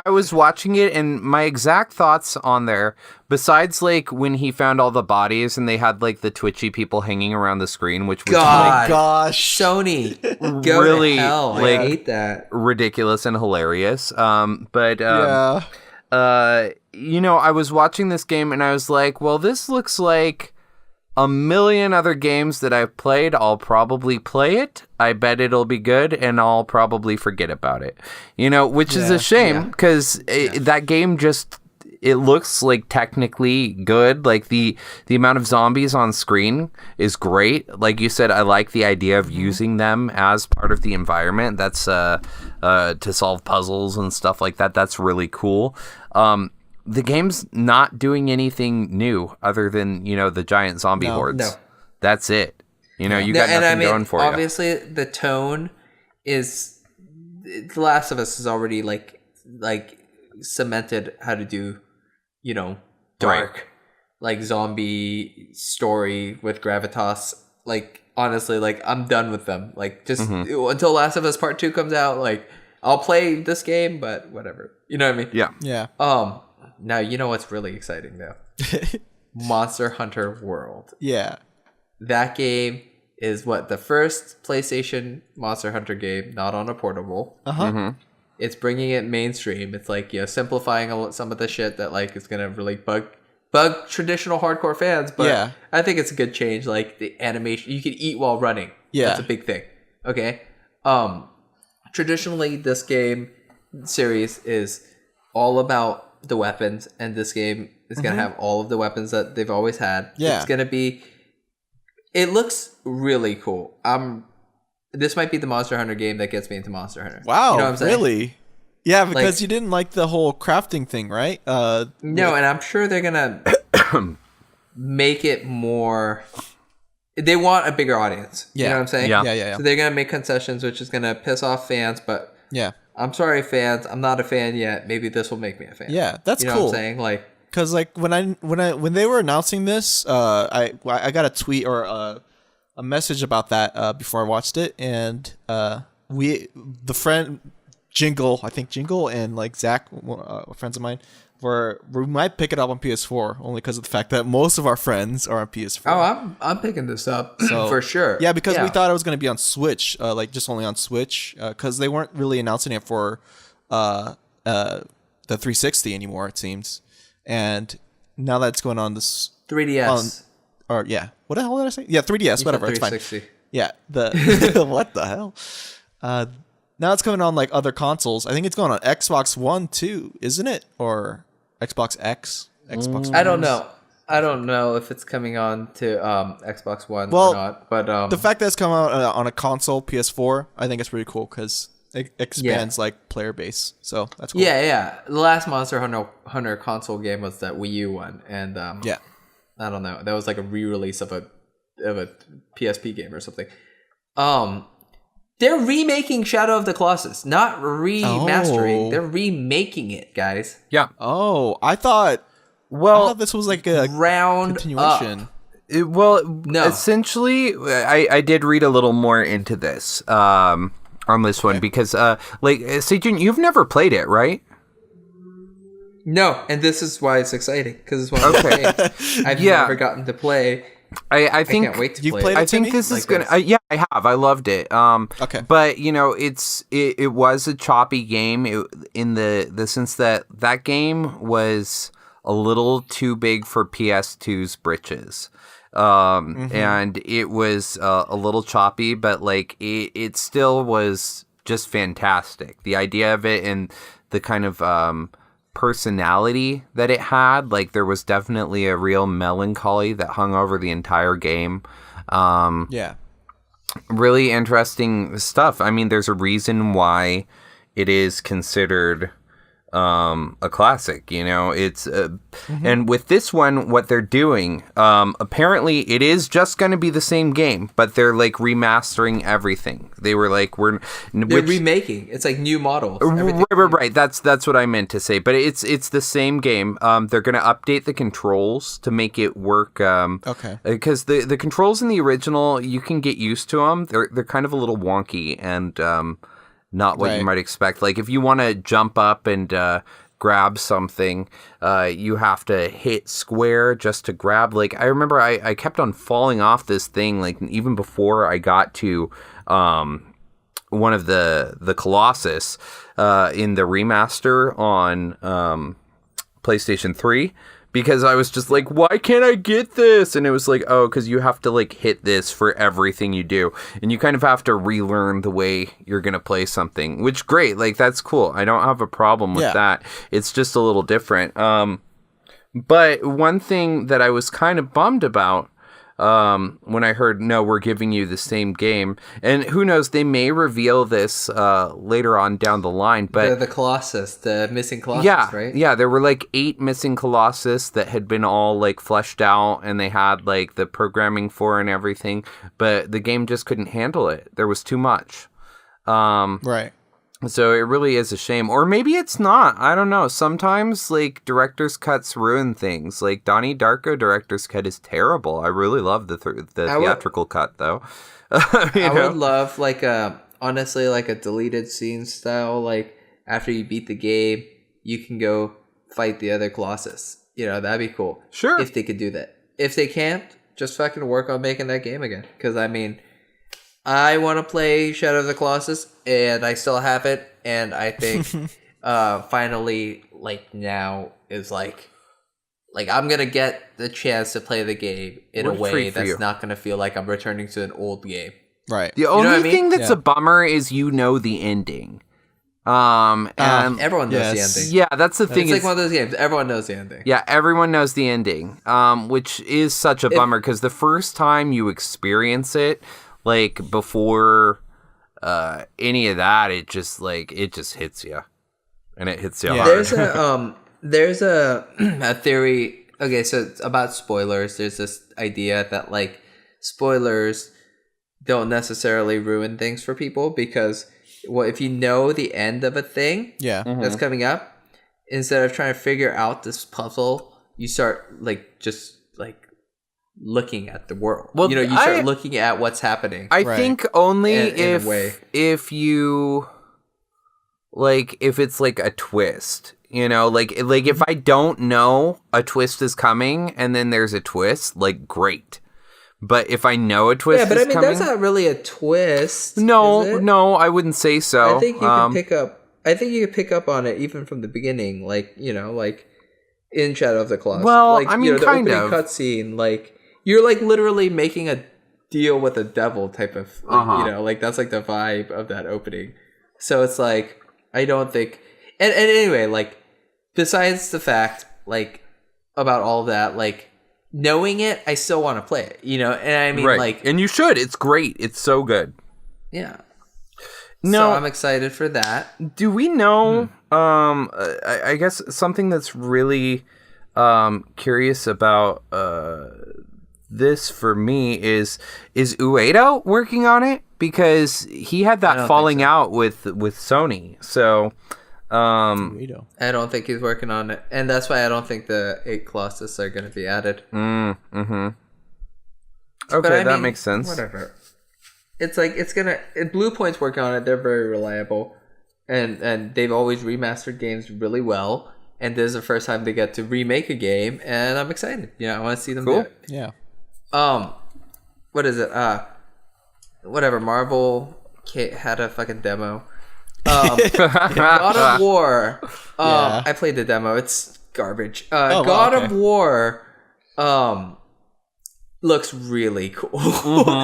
I was watching it and my exact thoughts on there, besides like when he found all the bodies and they had like the twitchy people hanging around the screen, which was God, oh my gosh, Sony, go really to hell. Like, I hate that. Ridiculous and hilarious. I was watching this game and I was like, well, this looks like a million other games that I've played. I'll probably play it. I bet it'll be good, and I'll probably forget about it. Which is a shame because that game it looks like technically good. Like the amount of zombies on screen is great. Like you said, I like the idea of using them as part of the environment. That's to solve puzzles and stuff like that. That's really cool. The game's not doing anything new other than, the giant zombie hordes. No. That's it. You got nothing going for you. Obviously, the tone is... The Last of Us is already, like cemented how to do, dark, like, zombie story with gravitas. Like, honestly, like, I'm done with them. Like, just until Last of Us Part 2 comes out, like, I'll play this game, but whatever. You know what I mean? Yeah. Yeah. Now, you know what's really exciting, though? Monster Hunter World. Yeah. That game is the first PlayStation Monster Hunter game, not on a portable. It's bringing it mainstream. It's like, simplifying some of the shit that like is gonna really bug traditional hardcore fans. But I think it's a good change. Like the animation, you can eat while running. Yeah, that's a big thing. Okay. Traditionally, this game series is all about the weapons, and this game is gonna have all of the weapons that they've always had. It's gonna be. It looks really cool. I'm this might be the Monster Hunter game that gets me into Monster Hunter. Wow, you know what I'm saying? Really? Yeah, because you didn't like the whole crafting thing, right? No, and I'm sure they're gonna make it more. They want a bigger audience. Yeah. You know what I'm saying? Yeah. So they're gonna make concessions, which is gonna piss off fans. But yeah, I'm sorry, fans. I'm not a fan yet. Maybe this will make me a fan. Yeah, that's cool. What I'm saying? Like, because like when they were announcing this, I got a tweet or a message about that before I watched it, and the friend Jingle, I think Jingle and like Zach, friends of mine, we might pick it up on PS4 only because of the fact that most of our friends are on PS4. Oh, I'm picking this up for sure. Yeah, because we thought it was going to be on Switch, like just only on Switch, because they weren't really announcing it for the 360 anymore, it seems. And now that it's going on this 3DS. What the hell did I say? Yeah, 3DS, whatever, it's fine. Yeah, what the hell? Now it's coming on like other consoles. I think it's going on Xbox One too, isn't it? Or Xbox X? Xbox One. I don't know. I don't know if it's coming on to Xbox One or not. But the fact that it's coming out on a console, PS4, I think it's pretty cool because it expands like player base. So that's cool. Yeah. The last Monster Hunter console game was that Wii U one, and I don't know. That was like a re-release of a PSP game or something. They're remaking Shadow of the Colossus, not remastering. They're remaking it, guys. Yeah. Oh, I thought this was like a round continuation. No. Essentially, I did read a little more into this on this one because, Sejun, you've never played it, right? No, and this is why it's exciting because it's one of the games I've never gotten to play. I think can't wait to you've play played it. it. I think Timmy? this is gonna. I have. I loved it. Okay, but it was a choppy game in the sense that game was a little too big for PS2's britches. And it was a little choppy, but like it still was just fantastic. The idea of it and the kind of personality that it had, like there was definitely a real melancholy that hung over the entire game. Really interesting stuff. I mean, there's a reason why it is considered a classic, it's and with this one, what they're doing, apparently it is just going to be the same game, but they're like remastering everything. They were like, they're remaking. It's like new models. Right. That's what I meant to say, but it's the same game. They're going to update the controls to make it work. Because the controls in the original, you can get used to them. They're kind of a little wonky and not what you might expect. Like if you want to jump up and grab something, you have to hit square just to grab. Like I remember I kept on falling off this thing, like even before I got to one of the Colossus in the remaster on PlayStation 3. Because I was just like, why can't I get this? And it was like, because you have to like hit this for everything you do. And you kind of have to relearn the way you're going to play something, which great. Like, that's cool. I don't have a problem with that. It's just a little different. But one thing that I was kind of bummed about when I heard, no, we're giving you the same game. And who knows, they may reveal this later on down the line. But the Colossus, the missing Colossus, right? Yeah, there were like 8 missing Colossus that had been all like fleshed out, and they had like the programming for and everything. But the game just couldn't handle it. There was too much. Right. So it really is a shame. Or maybe it's not. I don't know. Sometimes, like, director's cuts ruin things. Like, Donnie Darko director's cut is terrible. I really love the theatrical cut, though. I would love, like, honestly, like a deleted scene style. Like, after you beat the game, you can go fight the other Colossus. That'd be cool. Sure. If they could do that. If they can't, just fucking work on making that game again. Because, I mean, I want to play Shadow of the Colossus, and I still have it, and I think finally, like, now is like I'm going to get the chance to play the game in a way that's not going to feel like I'm returning to an old game. Right. The only thing that's a bummer is the ending. And everyone knows the ending. Yeah, that's the thing. It's like one of those games. Everyone knows the ending. Yeah, everyone knows the ending, which is such a bummer because the first time you experience it, like before any of that, it just hits you, and it hits you hard. There's a theory. Okay, so it's about spoilers. There's this idea that like spoilers don't necessarily ruin things for people because if you know the end of a thing that's coming up, instead of trying to figure out this puzzle, you start like just like looking at the world. Well, you start looking at what's happening. I think only if you like if it's like a twist. Like if I don't know a twist is coming and then there's a twist, like great. But if I know a twist is coming... Yeah, but I mean, that's not really a twist. No, I wouldn't say so. I think you can pick up... I think you can pick up on it even from the beginning, like, like in Shadow of the Colossus. Well, like, I mean, the kind opening cutscene, like, you're like literally making a deal with the devil type of, like, like that's like the vibe of that opening. So it's like, I don't think... And anyway, like, besides the fact, like, about all that, like, knowing it, I still want to play it, and I mean, like... And you should. It's great. It's so good. Yeah. No, so I'm excited for that. Do we know, I guess something that's really curious about this for me is Ueda working on it? Because he had that falling out with Sony, so... I don't think he's working on it, and that's why I don't think the 8 Colossus are going to be added. Okay, that makes sense. Whatever. It's like Blue Point's working on it. They're very reliable, and they've always remastered games really well. And this is the first time they get to remake a game, and I'm excited. I want to see them do it. Yeah. What is it? Whatever. Marvel had a fucking demo. God of War. I played the demo. It's garbage. God of War looks really cool.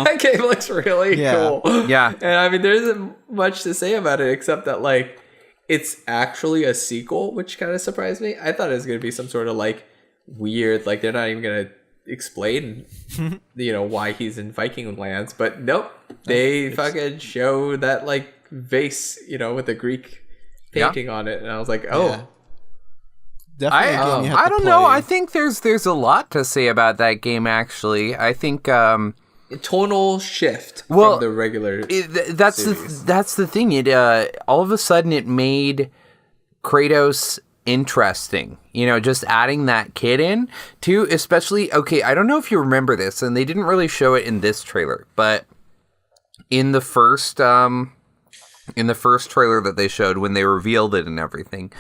That game looks really cool. Yeah. And I mean, there isn't much to say about it except that like it's actually a sequel, which kind of surprised me. I thought it was going to be some sort of like weird, like they're not even going to explain why he's in Viking lands, but nope. They fucking show that like vase, with the Greek painting on it, and I was like, definitely. I don't know. I think there's a lot to say about that game. Actually, I think tonal shift from the regular. That's the thing. It all of a sudden it made Kratos interesting. Just adding that kid in too, especially. Okay, I don't know if you remember this, and they didn't really show it in this trailer, but in the first trailer that they showed when they revealed it and everything,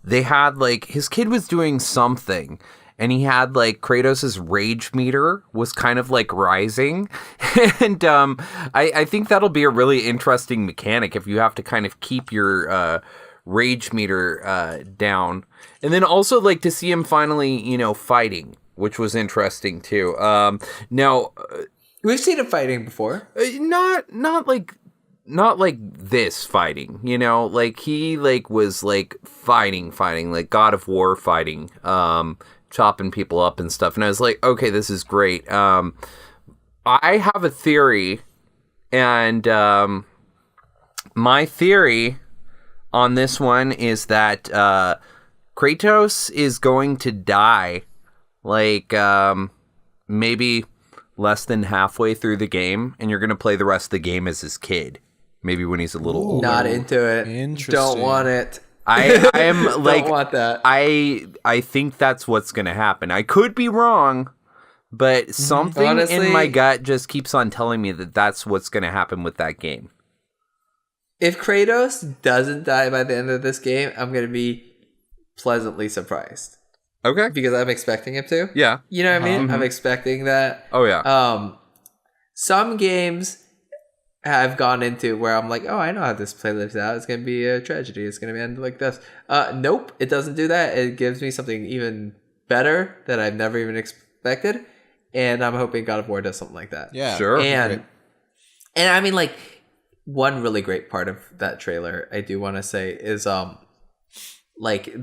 they had like his kid was doing something and he had like Kratos's rage meter was kind of like rising. And I think that'll be a really interesting mechanic if you have to kind of keep your rage meter down. And then also like to see him finally, fighting, which was interesting too. Now we've seen him fighting before. Not like this fighting, like he like was like fighting like God of War fighting, chopping people up and stuff. And I was like, okay, this is great. I have a theory, and my theory on this one is that Kratos is going to die like maybe less than halfway through the game, and you're going to play the rest of the game as his kid. Maybe when he's a little older. Not into it. Interesting. Don't want it. I am like, don't want that. I think that's what's going to happen. I could be wrong, but something in my gut just keeps on telling me that that's what's going to happen with that game. If Kratos doesn't die by the end of this game, I'm going to be pleasantly surprised. Okay. Because I'm expecting him to. Yeah. You know what I mean? Mm-hmm. I'm expecting that. Oh, yeah. Some games have gone into where I'm like, oh, I know how this play lives out. It's going to be a tragedy. It's going to end like this. Nope. It doesn't do that. It gives me something even better that I've never even expected. And I'm hoping God of War does something like that. Yeah. Sure. And I mean, like, one really great part of that trailer, I do want to say, is like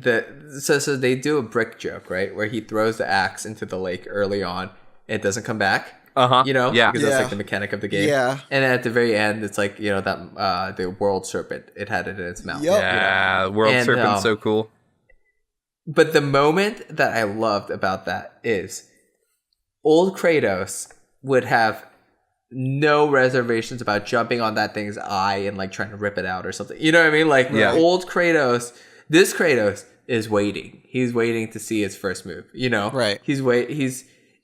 so they do a brick joke, right, where he throws the axe into the lake early on and it doesn't come back. You know, yeah, because that's like the mechanic of the game. Yeah, and at the very end, it's like, you know, that the world serpent, it had it in its mouth. Yep. Yeah, you know? world serpent's so cool. But the moment that I loved about that is old Kratos would have no reservations about jumping on that thing's eye and like trying to rip it out or something. You know what I mean? Like old Kratos, this Kratos is waiting. He's waiting to see his first move, you know? Right.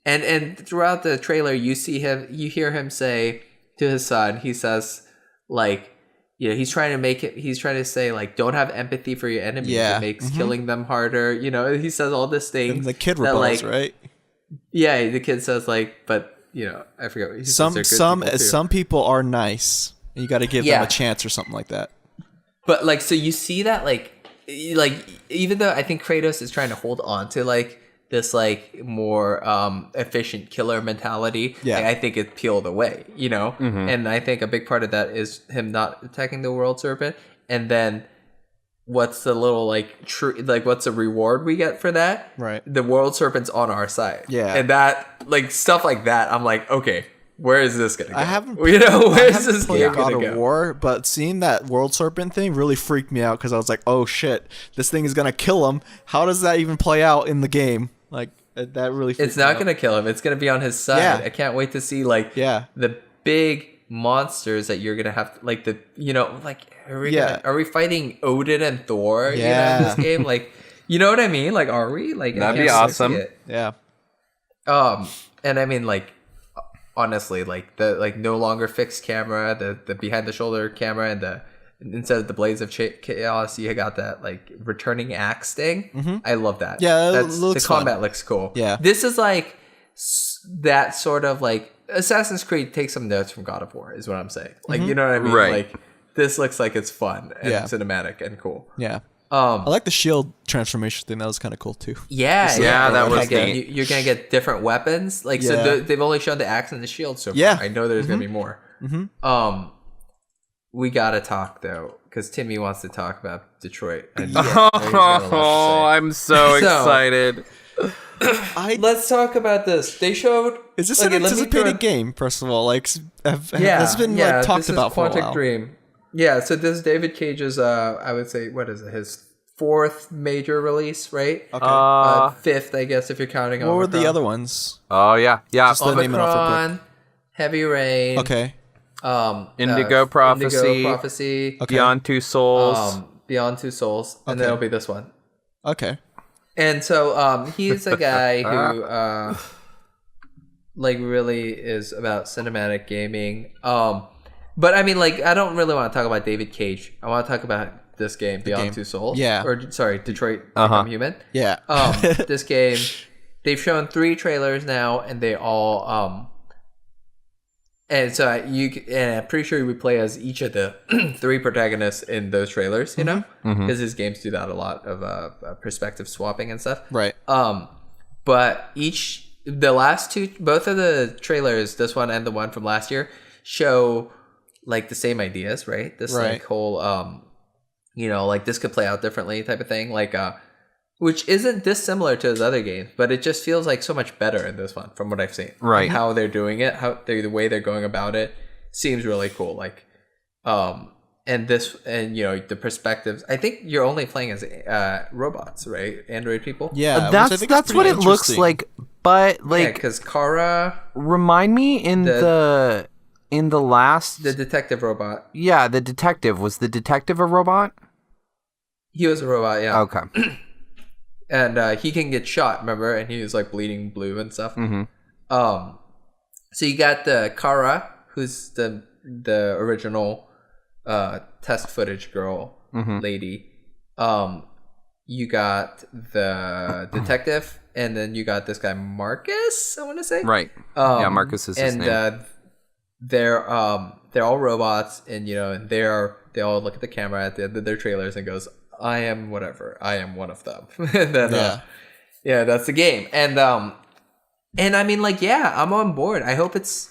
And throughout the trailer, you hear him say to his son, he says, like, you know, he's trying to say, like, don't have empathy for your enemies. Yeah. It makes killing them harder. You know, he says all this thing. And the kid rebels, like, right? Yeah, the kid says, like, but, you know, I forget what he says. Some people are nice. You got to give them a chance or something like that. But, like, so you see that, like, even though I think Kratos is trying to hold on to, like, this like more efficient killer mentality, like, I think it peeled away, you know. And I think a big part of that is him not attacking the world serpent. And then what's the little what's the reward we get for that? Right, the world serpent's on our side. And that, like, stuff like that, I'm like, okay, where is this gonna go? I haven't where's this game God gonna of go? War, but seeing that world serpent thing really freaked me out because I was like, oh shit, this thing is gonna kill him. How does that even play out in the game? Like, that really freaked It's not me going to kill him. It's going to be on his side. Yeah. I can't wait to see, like, the big monsters that you're going to have, like, the, you know, like, are we fighting Odin and Thor, you know, in this game? Like, you know what I mean? Like, are we? Like, that'd be awesome. Yeah. And I mean, like, honestly, like, the, like, no longer fixed camera, the behind the shoulder camera, and instead of the blades of chaos, you got that, like, returning axe thing. I love that. Yeah, the combat looks cool. Yeah, this is like that sort of, like, Assassin's Creed takes some notes from God of War, is what I'm saying. Like, you know what I mean? Right. Like, this looks like it's fun and cinematic and cool. Yeah. I like the shield transformation thing. That was kind of cool too. Yeah, that was neat. You're gonna get different weapons. Like, so they've only shown the axe and the shield so far. I know there's gonna be more. We gotta talk though, because Timmy wants to talk about Detroit. And I'm so excited. Let's talk about this. They showed. Is this an anticipated game? First of all, like, it's been like talked about for a while. Dream. Yeah. So this is David Cage's. I would say, what is it? His fourth major release, right? Okay. Fifth, I guess, if you're counting. What were the other ones? Oh yeah. Just the name it off real quick. Heavy Rain. Okay. Indigo Prophecy, okay. Beyond Two Souls, and then it'll be this one. Okay. And so he's a guy who like really is about cinematic gaming. But I mean, like, I don't really want to talk about David Cage. I want to talk about this game, Beyond Two Souls. Yeah. Or sorry, Detroit Become Human. Yeah. This game, they've shown 3 trailers now, and they all and so I'm pretty sure we play as each of the 3 protagonists in those trailers, you know, because his games do that a lot of perspective swapping and stuff. Right. But the last 2, both of the trailers, this one and the one from last year, show like the same ideas, right? This like whole, you know, like this could play out differently type of thing, like which isn't dissimilar to his other games, but it just feels like so much better in this one from what I've seen. Right. And how they're doing it, the way they're going about it seems really cool. Like, and you know, the perspectives, I think you're only playing as robots, right? Android people. Yeah. That's what it looks like. But like, because Kara, remind me in the last, the detective robot. Yeah. The detective, was the detective a robot? He was a robot. Yeah. Okay. And he can get shot, remember? And he was like bleeding blue and stuff. So you got the Kara, who's the original test footage girl lady. You got the detective, and then you got this guy Marcus, I want to say. Right. Yeah, Marcus is his name. And they're all robots, and you know, and they all look at the camera at the end of their trailers and goes, I am whatever. I am one of them. And then, yeah, that's the game. And I mean, like, yeah, I'm on board. I hope it's,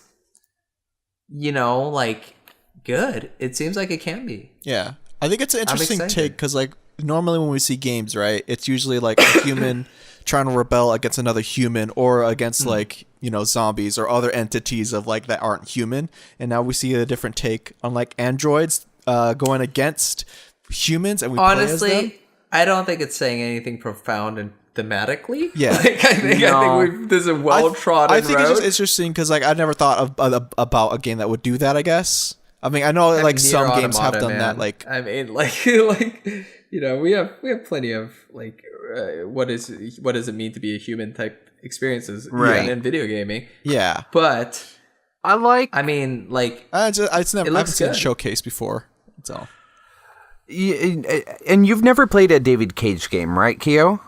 you know, like, good. It seems like it can be. Yeah. I think it's an interesting take because, like, normally when we see games, right, it's usually like a human trying to rebel against another human or against like, you know, zombies or other entities of like that aren't human. And now we see a different take on like androids going against humans, and we play as them. I don't think it's saying anything profound and thematically. Yeah, like, I think this is a well-trodden I think road. it's just interesting because like I never thought about a game that would do that. I guess. I mean, I know like some games have done that. Like, I mean, like you know, we have plenty of like what does it mean to be a human type experiences in video gaming. Yeah, but I mean, like I haven't seen it showcased before. So. And you've never played a David Cage game, right, Keo?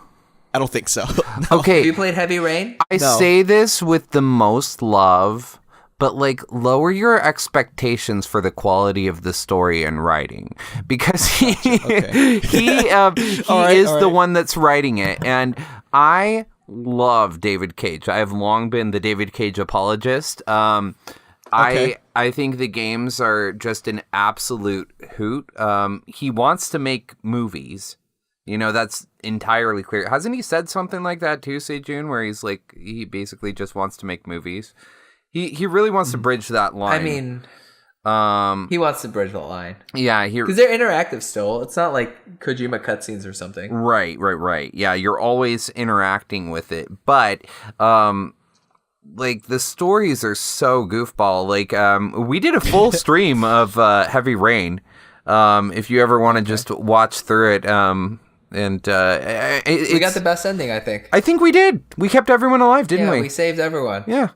I don't think so. No. Okay. Have you played Heavy Rain? I say this with the most love, but like lower your expectations for the quality of the story and writing, because he is the one that's writing it, and I love David Cage. I have long been the David Cage apologist. I think the games are just an absolute hoot. He wants to make movies. You know, that's entirely clear. Hasn't he said something like that too, Sejun, where he's like, he basically just wants to make movies? He really wants to bridge that line. I mean, he wants to bridge the line. Yeah, because they're interactive still. It's not like Kojima cutscenes or something. Right. Yeah, you're always interacting with it, but like the stories are so goofball. Like we did a full stream of Heavy Rain. If you ever want to just watch through it, and we got the best ending, I think. I think we did. We kept everyone alive, didn't we? Yeah, we saved everyone. Yeah.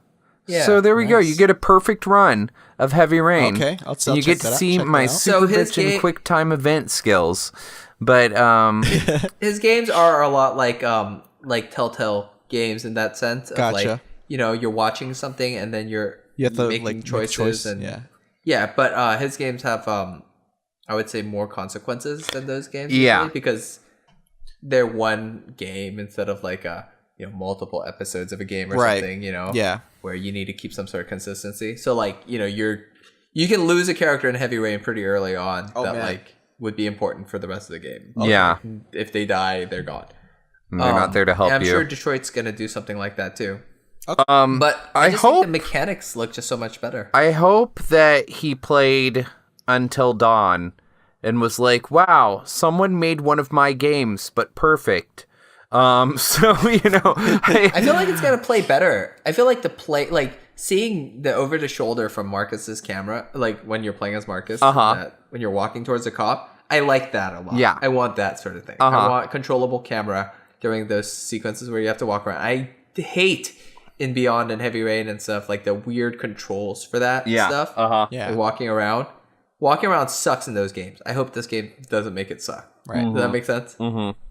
So there we go. You get a perfect run of Heavy Rain. Okay, you get to see my super bitch and quick time event skills. But his games are a lot like Telltale games in that sense. Of like, you know, you're watching something and then you're making choices but his games have I would say more consequences than those games. Yeah, because they're one game instead of like multiple episodes of a game or something. You know, where you need to keep some sort of consistency. So like, you know, you can lose a character in Heavy Rain pretty early on like would be important for the rest of the game. Yeah, if they die, they're gone. They're not there to help you. I'm sure Detroit's gonna do something like that too. Okay. But I just think the mechanics look just so much better. I hope that he played Until Dawn and was like, wow, someone made one of my games, but perfect. So, you know, I feel like it's going to play better. I feel like seeing the over the shoulder from Marcus's camera, like when you're playing as Marcus, when you're walking towards a cop, I like that a lot. Yeah. I want that sort of thing. I want controllable camera during those sequences where you have to walk around. I hate in Beyond and Heavy Rain and stuff, like the weird controls for that stuff. Like walking around. Walking around sucks in those games. I hope this game doesn't make it suck. Right. Does that make sense?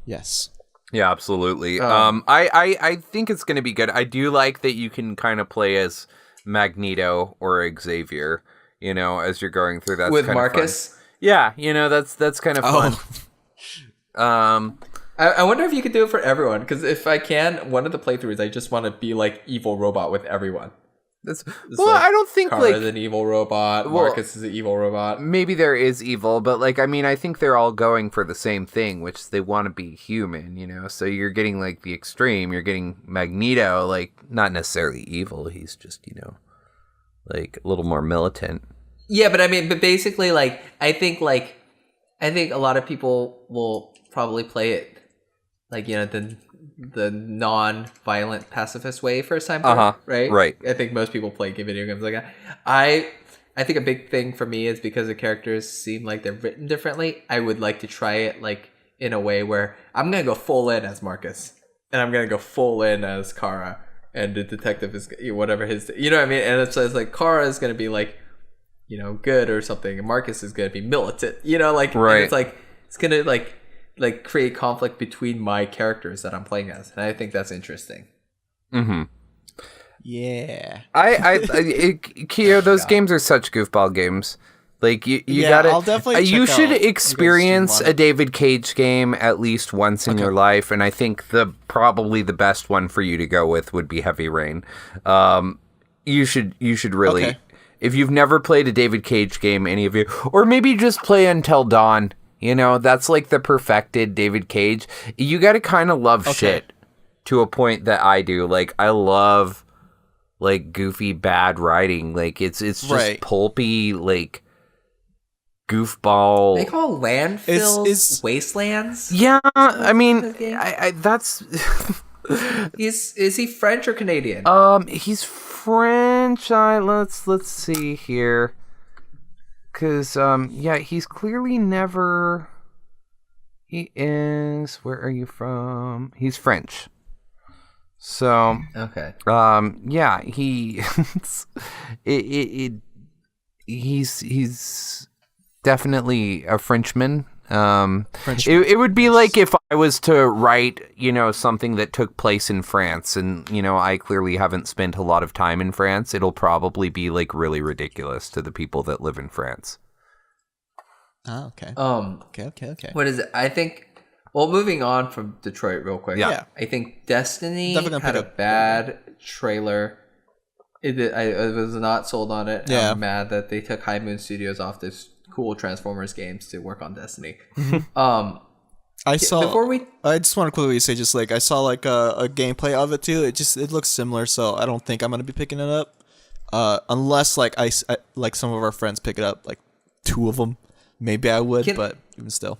Yes. Yeah, absolutely. I think it's going to be good. I do like that you can kind of play as Magneto or Xavier, you know, as you're going through that. With Marcus? Fun. Yeah, you know, that's kind of fun. I wonder if you could do it for everyone, because if I can, one of the playthroughs, I just want to be like evil robot with everyone. I don't think Kara's an evil robot. Marcus is an evil robot. Maybe there is evil, but like, I mean, I think they're all going for the same thing, which is they want to be human, you know? So you're getting like the extreme, you're getting Magneto, like not necessarily evil. He's just, you know, like a little more militant. Yeah, but I mean, basically like, I think a lot of people will probably play it like, you know, the non-violent pacifist way first time through, right? I think most people play video games like that. I think a big thing for me is because the characters seem like they're written differently. I would like to try it like in a way where I'm gonna go full in as Marcus, and I'm gonna go full in as Kara, and the detective is whatever his, you know what I mean? And it's like Kara is gonna be like, you know, good or something, and Marcus is gonna be militant, you know, like it's like it's gonna like create conflict between my characters that I'm playing as, and I think that's interesting. Yeah. Keo, those games are such goofball games. Like you gotta. I'll definitely you should experience a David Cage game at least once in your life, and I think probably the best one for you to go with would be Heavy Rain. You should really. Okay. If you've never played a David Cage game, any of you, or maybe just play Until Dawn. You know, that's like the perfected David Cage. You got to kind of love shit. to a point that I do. Like, I love like goofy bad writing. Like it's just pulpy, like goofball. They call landfills wastelands. Yeah, I mean, I that's. Is he French or Canadian? He's French. Let's see here, because yeah, he's clearly never. He is. Where are you from? He's French. So okay. Yeah, he's definitely a Frenchman. It would be like if I was to write, something that took place in France, and I clearly haven't spent a lot of time in France. It'll probably be like really ridiculous to the people that live in France. Oh, okay. Okay. What is it? I think. Well, moving on from Detroit real quick. Yeah. I think Destiny had a bad trailer. I was not sold on it. Yeah. I'm mad that they took High Moon Studios off this cool Transformers games to work on Destiny. I just want to quickly say, just like I saw like a gameplay of it too. It looks similar, so I don't think I'm gonna be picking it up, unless like I like some of our friends pick it up, like 2 of them. Maybe I would, but even still.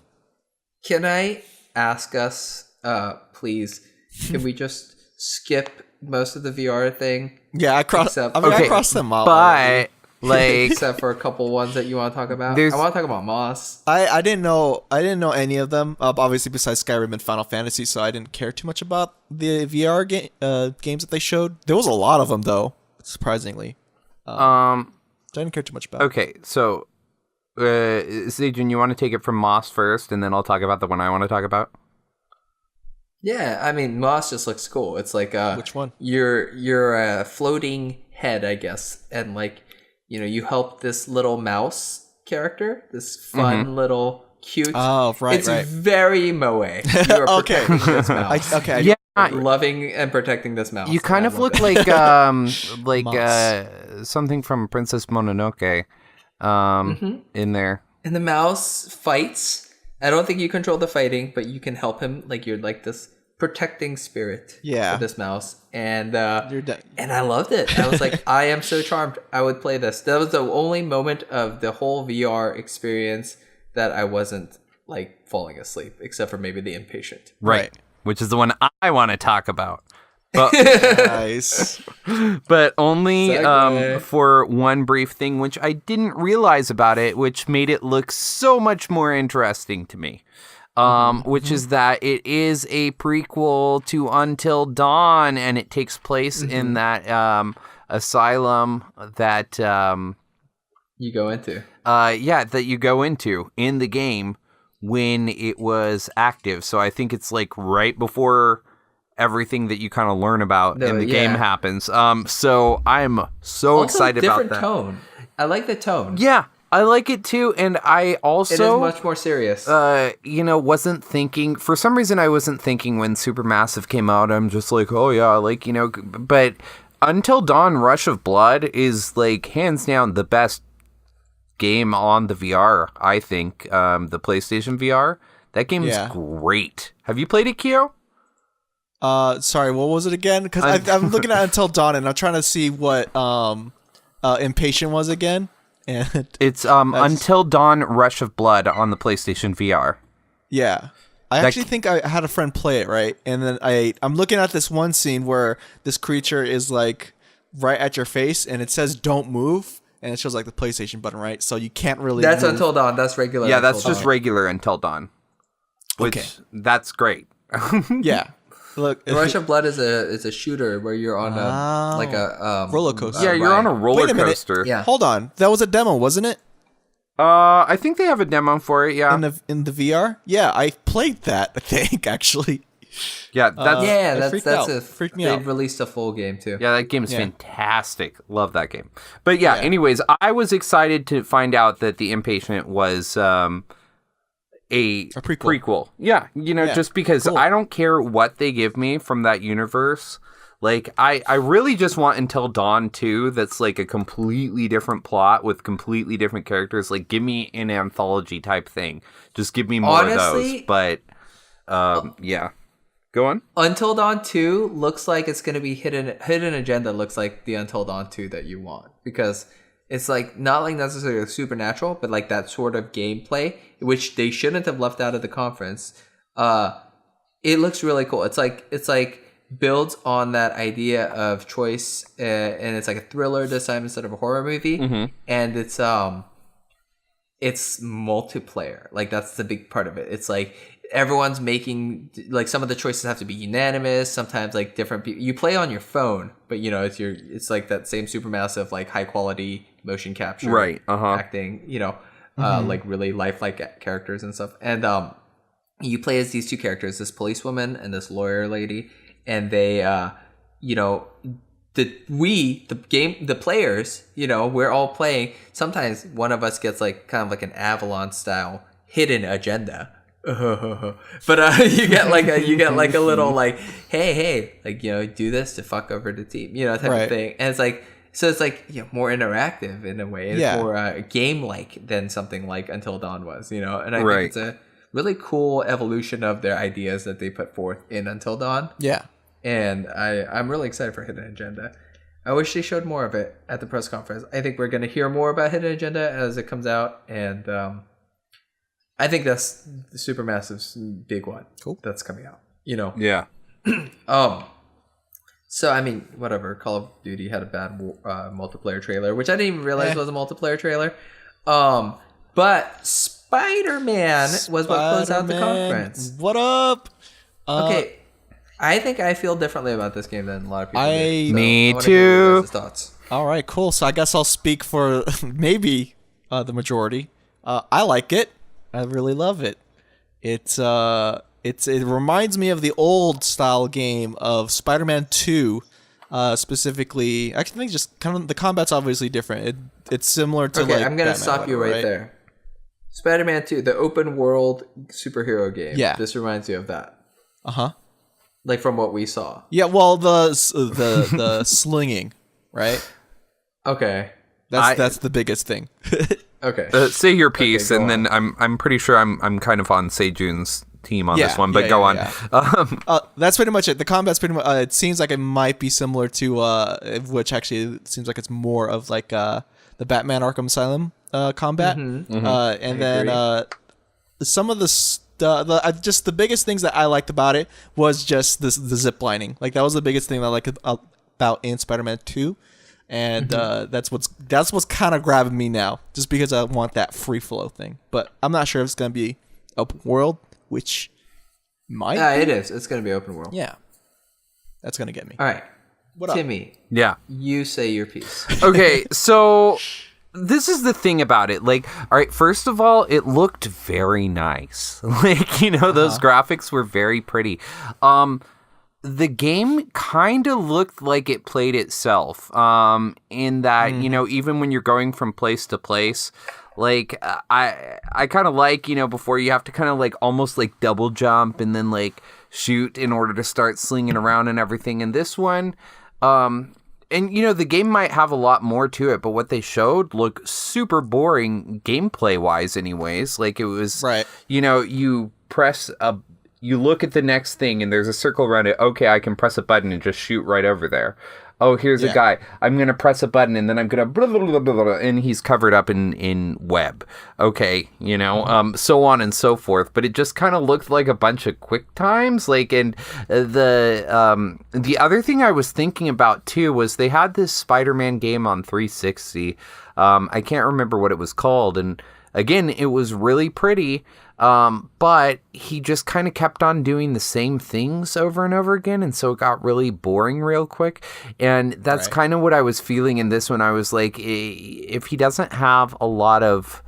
Can I ask us, please? Can we just skip most of the VR thing? Yeah, I crossed them out. But like, except for a couple ones that you want to talk about. I want to talk about Moss. I didn't know any of them. Obviously, besides Skyrim and Final Fantasy, so I didn't care too much about the VR games that they showed. There was a lot of them, though, surprisingly. I didn't care too much about. Okay, so Sejun, you want to take it from Moss first, and then I'll talk about the one I want to talk about. Yeah, I mean, Moss just looks cool. It's like which one? You're a floating head, I guess, and like you help this little mouse character, this fun little cute. Oh, right, it's very moe. You are protecting this mouse. Yeah. Loving and protecting this mouse. You kind of look like something from Princess Mononoke. In there. And the mouse fights. I don't think you control the fighting, but you can help him. Like you're like this protecting spirit for this mouse. And and I loved it. I was like, I am so charmed. I would play this. That was the only moment of the whole VR experience that I wasn't like falling asleep, except for maybe the Impatient. Right. Which is the one I want to talk about. But, nice. But only for one brief thing, which I didn't realize about it, which made it look so much more interesting to me. Which is that it is a prequel to Until Dawn, and it takes place in that asylum that you go into. That you go into in the game when it was active. So I think it's like right before everything that you kind of learn about in the game happens. So I'm so excited about that. Different tone. I like the tone. Yeah, I like it too, and I also... It is much more serious. Wasn't thinking... For some reason, I wasn't thinking when Supermassive came out, I'm just like, oh yeah, like, but Until Dawn Rush of Blood is, like, hands down the best game on the VR, I think. The PlayStation VR. That game is great. Have you played it, Kyo? Sorry, what was it again? Because I'm looking at Until Dawn, and I'm trying to see what Impatient was again. And it's Until Dawn Rush of Blood on the PlayStation VR. Yeah. I actually think I had a friend play it, right? And then I'm looking at this one scene where this creature is like right at your face, and it says "Don't move," and it shows like the PlayStation button, right? So you can't really. That's move. Until Dawn. That's regular. Yeah, that's just regular Until Dawn. Which that's great. Yeah. Look, Rush of Blood is a shooter where you're on a roller coaster. Yeah, you're on a roller coaster. Yeah. Hold on, that was a demo, wasn't it? I think they have a demo for it. Yeah. In the VR. Yeah, I played that. I think actually. Yeah, freaked me out. They've released a full game too. Yeah, that game is fantastic. Love that game. But yeah, anyways, I was excited to find out that The Impatient was a prequel. Yeah, just because I don't care what they give me from that universe. Like, I really just want Until Dawn 2 that's like a completely different plot with completely different characters. Like, give me an anthology type thing. Just give me more of those. But, yeah. Go on. Until Dawn 2 looks like it's going to be hidden agenda. Looks like the Until Dawn 2 that you want, because it's like not like necessarily supernatural, but like that sort of gameplay, which they shouldn't have left out of the conference. It looks really cool. It's like builds on that idea of choice, and it's like a thriller this time instead of a horror movie, and it's multiplayer. Like that's the big part of it. It's like everyone's making, like, some of the choices have to be unanimous. Sometimes like different people, you play on your phone, but you know it's like that same supermassive like high quality motion capture, right? Acting, you know, like really lifelike characters and stuff. And you play as these two characters, this policewoman and this lawyer lady, and they you know, the players, you know, we're all playing. Sometimes one of us gets like kind of like an Avalon style hidden agenda. But you get like a little like, hey, like, you know, do this to fuck over the team, you know, type of thing. And it's like, so it's like, you know, more interactive in a way. It's more game like than something like Until Dawn was, you know. And I think it's a really cool evolution of their ideas that they put forth in Until Dawn. Yeah. And I'm really excited for Hidden Agenda. I wish they showed more of it at the press conference. I think we're going to hear more about Hidden Agenda as it comes out, and I think that's the Supermassive's big one. Cool. That's coming out. You know. Yeah. So I mean, whatever. Call of Duty had a bad multiplayer trailer, which I didn't even realize was a multiplayer trailer. But Spider-Man was what closed out the conference. What up? Okay. I think I feel differently about this game than a lot of people do. So me too. Thoughts. All right, cool. So I guess I'll speak for maybe the majority. I like it. I really love it. It reminds me of the old style game of Spider-Man 2, specifically. I think just kind of the combat's obviously different. It's similar to like. I'm gonna stop you right there. Spider-Man 2, the open world superhero game. Yeah. This reminds you of that. Uh-huh. Like from what we saw. Yeah, well, the slinging, right? Okay. That's the biggest thing. Okay. Say your piece, and then I'm pretty sure I'm kind of on Sejun's team on this one, but go on. Yeah. That's pretty much it. The combat's pretty much. It seems like it might be similar to, which actually it seems like it's more of like the Batman Arkham Asylum combat, and then some of the just the biggest things that I liked about it was just the zip lining. Like that was the biggest thing that I liked about in Spider-Man 2. And that's what's kind of grabbing me now, just because I want that free flow thing. But I'm not sure if it's gonna be open world, which might. Yeah, it is. It's gonna be open world. Yeah, that's gonna get me. All right, what up? Timmy? Yeah, you say your piece. Okay, so this is the thing about it. Like, all right, first of all, it looked very nice. Like, you know, those graphics were very pretty. The game kind of looked like it played itself, in that, you know, even when you're going from place to place, like, I kind of like, you know, before you have to kind of like almost like double jump and then like shoot in order to start slinging around and everything. And this one, and, you know, the game might have a lot more to it, but what they showed looked super boring gameplay-wise anyways. Like, it was, you know, you look at the next thing and there's a circle around it. Okay, I can press a button and just shoot right over there. Oh, here's a guy. I'm going to press a button and then I'm going to blah, blah, blah, blah, blah, and he's covered up in web. Okay, you know, so on and so forth. But it just kind of looked like a bunch of quick times. Like, and the other thing I was thinking about too was they had this Spider-Man game on 360. I can't remember what it was called. And again, it was really pretty. But he just kind of kept on doing the same things over and over again, and so it got really boring real quick. And that's kind of what I was feeling in this one. I was like, if he doesn't have a lot of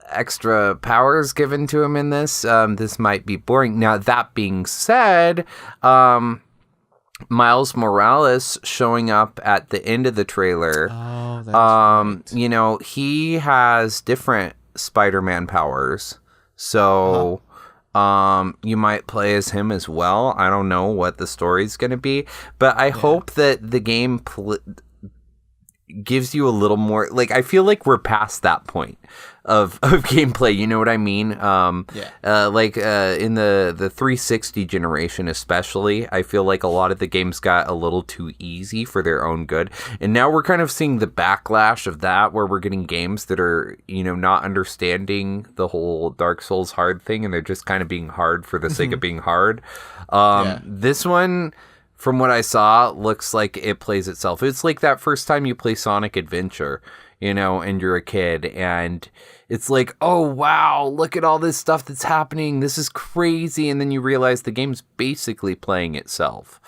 extra powers given to him in this, this might be boring. Now, that being said, Miles Morales showing up at the end of the trailer, you know, he has different Spider-Man powers, so you might play as him as well. I don't know what the story's going to be, but I hope that the game gives you a little more, like, I feel like we're past that point of gameplay, you know what I mean? In the 360 generation especially, I feel like a lot of the games got a little too easy for their own good, and now we're kind of seeing the backlash of that, where we're getting games that are, you know, not understanding the whole Dark Souls hard thing, and they're just kind of being hard for the sake of being hard. This one, from what I saw, looks like it plays itself. It's like that first time you play Sonic Adventure, you know, and you're a kid, and it's like, oh, wow, look at all this stuff that's happening. This is crazy. And then you realize the game's basically playing itself.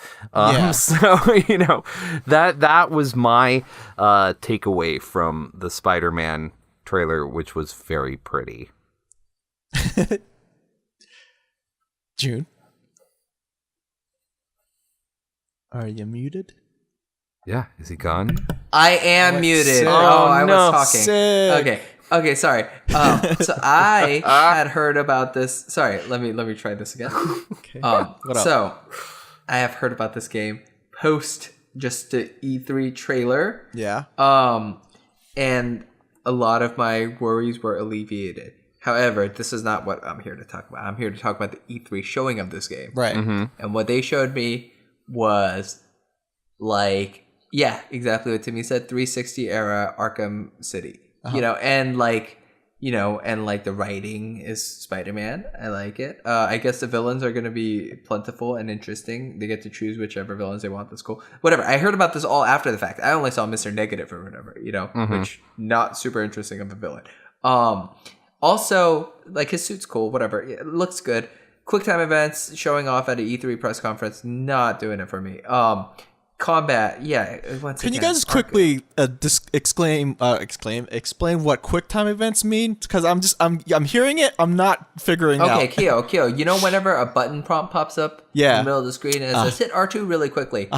So, you know, that was my takeaway from the Spider-Man trailer, which was very pretty. June? Are you muted? Yeah, is he gone? I am muted. Sick. I was talking. Sick. Okay, sorry. So I had heard about this. Sorry, let me try this again. Okay. What up? So I have heard about this game post just the E3 trailer. Yeah. And a lot of my worries were alleviated. However, this is not what I'm here to talk about. I'm here to talk about the E3 showing of this game. Right. Mm-hmm. And what they showed me was like, yeah, exactly what Timmy said, 360 era Arkham City. You know, and like, you know, and like the writing is Spider-Man. I like it. I guess the villains are going to be plentiful and interesting. They get to choose whichever villains they want. That's cool. Whatever. I heard about this all after the fact. I only saw Mr. Negative or whatever, you know, which not super interesting of a villain. Also, like, his suit's cool. Whatever. It looks good. QuickTime events showing off at an E3 press conference, not doing it for me. Combat, yeah. Can you guys quickly explain what QuickTime events mean? Because I'm hearing it, I'm not figuring out. Okay, Keo, you know whenever a button prompt pops up in the middle of the screen and it says hit R2 really quickly?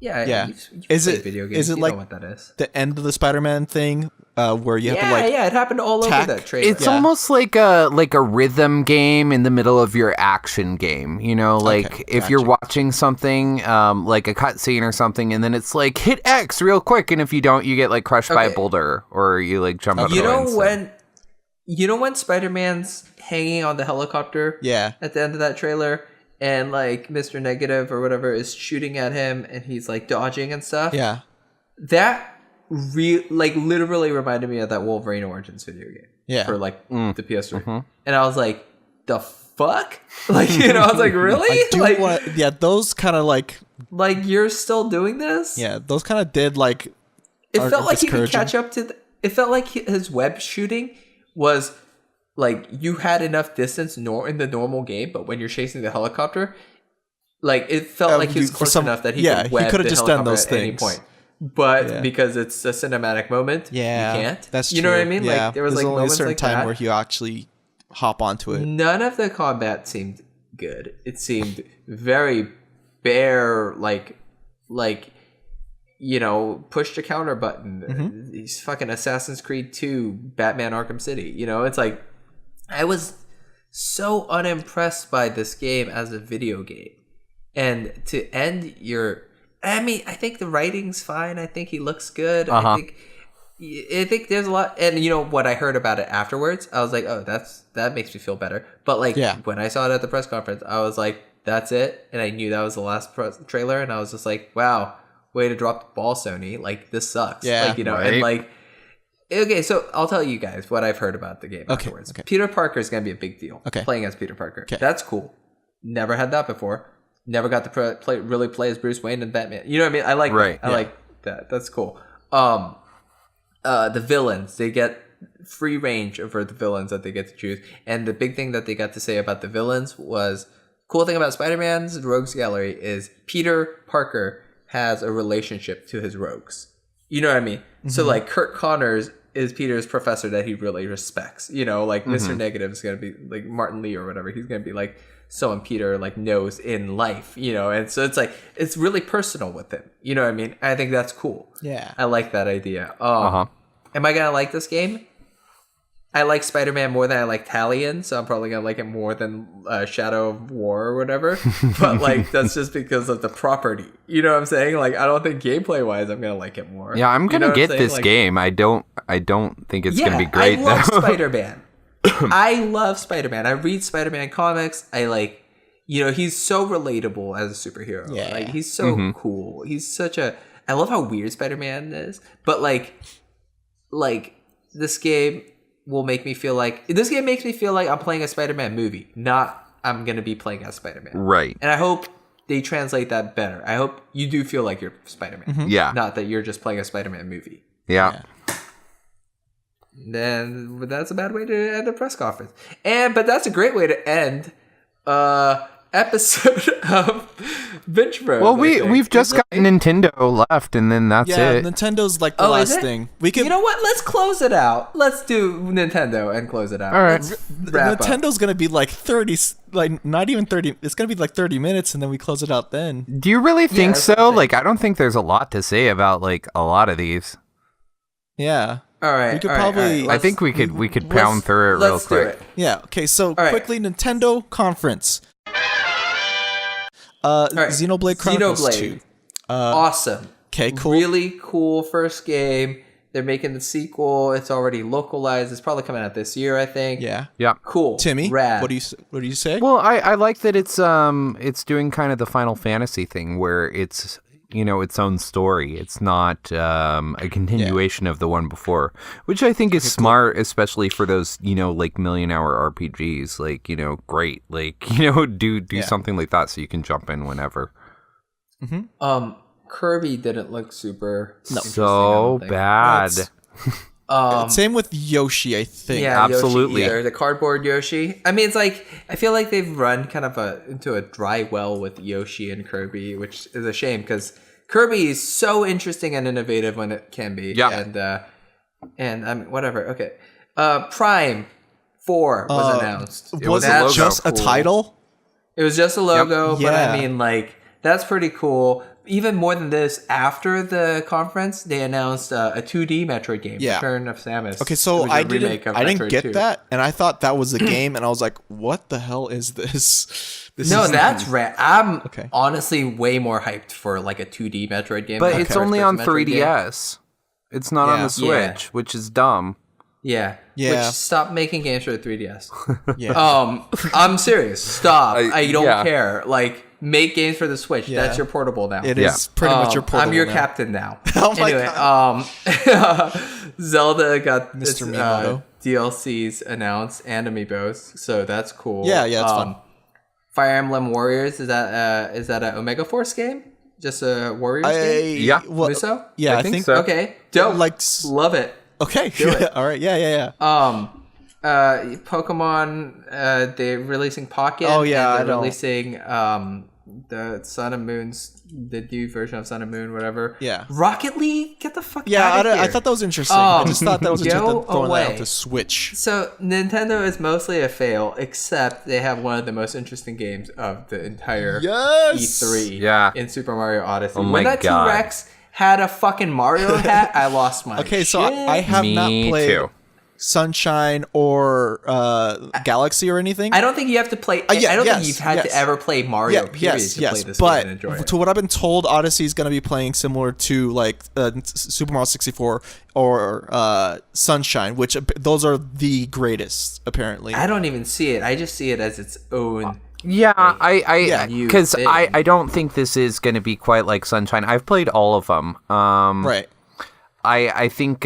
Yeah. You've played video games. Is it you like know what that is. The end of the Spider-Man thing where you have to like it happened all over that trailer. It's almost like a rhythm game in the middle of your action game, you know, like if you're watching something like a cutscene or something, and then it's like hit X real quick, and if you don't, you get like crushed by a boulder, or you like jump out of the way. You know when Spider-Man's hanging on the helicopter at the end of that trailer, and like Mr. Negative or whatever is shooting at him and he's like dodging and stuff? Yeah. That literally reminded me of that Wolverine Origins video game for like the PS3. And I was like, the fuck? Like, you know, I was like, really? Those kind of like you're still doing this? Yeah, those kind of did like it felt like he could catch up to it felt like his web shooting was like you had enough distance in the normal game, but when you're chasing the helicopter, like it felt like he was close enough that he could web the just helicopter done those at things. any point. But because it's a cinematic moment, you can't. That's true. You know what I mean? Yeah. Like there was There's like only moments a certain like time that where you actually hop onto it. None of the combat seemed good. It seemed very bare, like you know, push the counter button. These fucking Assassin's Creed 2, Batman Arkham City. You know, it's like I was so unimpressed by this game as a video game, and to end I think the writing's fine. I think he looks good. I think there's a lot, and you know what I heard about it afterwards, I was like, oh, that makes me feel better. But like when I saw it at the press conference, I was like, that's it, and I knew that was the last trailer, and I was just like, wow, way to drop the ball, Sony. Like this sucks. Like, you know, and like. Okay, so I'll tell you guys what I've heard about the game afterwards. Peter Parker is going to be a big deal. Playing as Peter Parker. That's cool. Never had that before. Never got to really play as Bruce Wayne and Batman. You know what I mean? I like that. I like that. That's cool. The villains, they get free range over the villains that they get to choose. And the big thing that they got to say about the villains was, cool thing about Spider-Man's Rogues Gallery is Peter Parker has a relationship to his rogues. You know what I mean? So like Kurt Connors is Peter's professor that he really respects. You know, like Mr. Negative is going to be like Martin Lee or whatever. He's going to be like someone Peter like knows in life, you know? And so it's like, it's really personal with him. You know what I mean? I think that's cool. Yeah. I like that idea. Am I going to like this game? I like Spider-Man more than I like Talion, so I'm probably gonna like it more than Shadow of War or whatever. But like that's just because of the property. You know what I'm saying? Like I don't think gameplay wise I'm gonna like it more. Yeah, I'm gonna get this game. I don't think it's gonna be great. I love Spider-Man. I love Spider-Man. I read Spider-Man comics. I like. He's so relatable as a superhero. Yeah. Like he's so cool. He's such a. I love how weird Spider-Man is, but like this game will make me feel like I'm playing a Spider-Man movie, not I'm gonna be playing as Spider-Man. Right. And I hope they translate that better. I hope you do feel like you're Spider-Man. Mm-hmm. Yeah. Not that you're just playing a Spider-Man movie. Yeah. Then that's a bad way to end a press conference. But that's a great way to end episode of Binch Bros. Well, we've just got Nintendo left, and then that's it. Yeah, Nintendo's like the last thing. We can. You know what? Let's close it out. Let's do Nintendo and close it out. All right. Nintendo's gonna be like 30, like not even 30. It's gonna be like 30 minutes, and then we close it out. Then. Do you really think so? Like, I don't think there's a lot to say about like a lot of these. Yeah. All right. We could probably. I think we could pound through it real quick. Yeah. Okay. So quickly, Nintendo conference. Xenoblade Chronicles 2. Awesome. Okay, cool. Really cool first game. They're making the sequel. It's already localized. It's probably coming out this year, I think. Yeah. Cool. Timmy, rad. What do you say? Well, I like that it's doing kind of the Final Fantasy thing where it's its own story. It's not a continuation of the one before, which I think is smart, especially for those, like million-hour RPGs. Like, great. Like, do something like that so you can jump in whenever. Mm-hmm. Kirby didn't look super so bad. Same with Yoshi, I think. Yeah, absolutely. Yoshi, the cardboard Yoshi. I mean, it's like I feel like they've run kind of into a dry well with Yoshi and Kirby, which is a shame because Kirby is so interesting and innovative when it can be. Yeah. And I mean, whatever. Okay. Prime 4 was announced. Was it just a title? It was just a logo, yep. But I mean, like that's pretty cool. Even more than this, after the conference, they announced a 2D Metroid game, Return of Samus. Okay, so I didn't get 2. that, and I thought that was a game, and I was like, "What the hell is this?" That's rad. I'm honestly way more hyped for like a 2D Metroid game. But it's only on 3DS. It's not on the Switch, which is dumb. Yeah. Which, stop making games for the 3DS. Yeah. I'm serious. Stop. I don't care. Like, make games for the Switch. Yeah. That's your portable now. It is pretty much your portable. I'm your now. captain now. Oh my God. Zelda got Mr. Miyamoto. DLCs announced and amiibos, so that's cool. Yeah, it's fun. Fire Emblem Warriors, is that an Omega Force game? Just a Warriors game? Yeah. Muso? Yeah, I think so. Okay. Dope. Like, love it. Okay. Do it. All right. Yeah. Pokemon, they're releasing Pocket. Oh yeah, and they're releasing the Sun and Moon's, the new version of Sun and Moon, whatever. Yeah. Rocket League, get the fuck out of here. I thought that was interesting. I just thought that was interesting throwing away. that out to Switch. So Nintendo is mostly a fail, except they have one of the most interesting games of the entire E3 in Super Mario Odyssey. Oh when that God. T-Rex had a fucking Mario hat, I lost my Okay, shit. so I have not played too. Sunshine or Galaxy or anything. I don't think you have to play. I don't think you've had to ever play Mario. Period, to play this game and enjoy it. To what I've been told, Odyssey is going to be playing similar to like Super Mario 64 or Sunshine, which those are the greatest apparently. I don't even see it. I just see it as its own. Yeah, because I don't think this is going to be quite like Sunshine. I've played all of them. Right. I think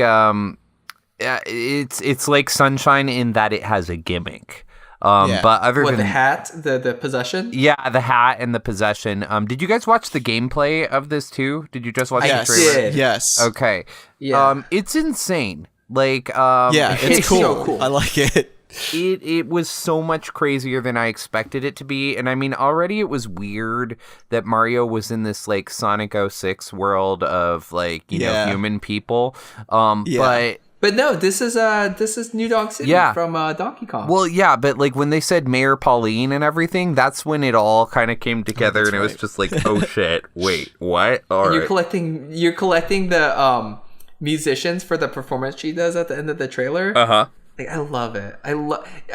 it's like Sunshine in that it has a gimmick. But other than the hat, the possession. Yeah, the hat and the possession. Did you guys watch the gameplay of this too? Did you just watch the trailer? Did. Yes. Okay. Yeah. It's insane. Like it's cool. So cool. I like it. It was so much crazier than I expected it to be. And I mean, already it was weird that Mario was in this like Sonic 06 world of like, you know, human people. But no, this is New Donk City from Donkey Kong. Well, yeah, but like when they said Mayor Pauline and everything, that's when it all kind of came together, and it was just like, oh shit, wait, what? All You're collecting the musicians for the performance she does at the end of the trailer. Like, I love it. I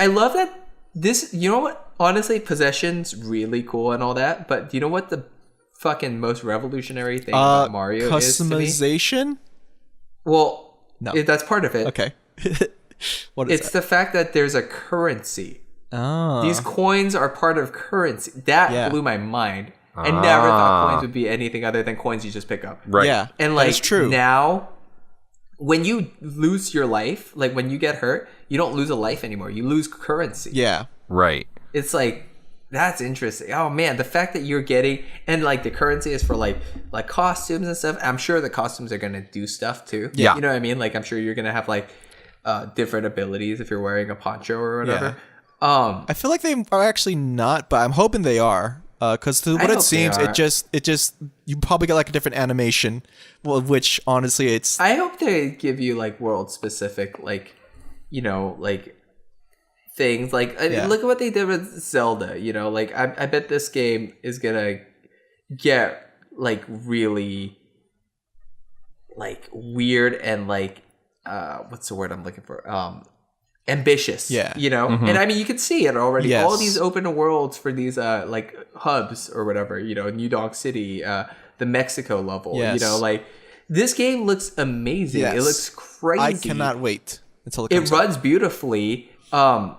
love that this, you know what? Honestly, possession's really cool and all that, but do you know what the fucking most revolutionary thing about Mario is to me? Customization? Well, no. That's part of it. Okay. What is it's the fact that there's a currency. Oh. These coins are part of currency. That blew my mind. I never thought coins would be anything other than coins you just pick up. Right. Yeah. And like, that's true. Now, when you lose your life, like when you get hurt, you don't lose a life anymore. You lose currency. Yeah. Right. It's like, that's interesting. Oh man, the fact that you're getting, and like the currency is for like costumes and stuff. I'm sure the costumes are gonna do stuff too. Yeah. You know what I mean? Like I'm sure you're gonna have like different abilities if you're wearing a poncho or whatever. Yeah. I feel like they are actually not, but I'm hoping they are. Because what it seems, it just you probably get like a different animation, well, which honestly, it's. I hope they give you like world specific, like, you know, like things. Like look at what they did with Zelda. You know, like I bet this game is gonna get like really like weird and like what's the word I'm looking for? Ambitious, you know, and I mean you can see it already. Yes. All these open worlds for these like hubs or whatever, you know, New Donk City, the Mexico level, you know, like this game looks amazing. It looks crazy. I cannot wait until it runs beautifully. I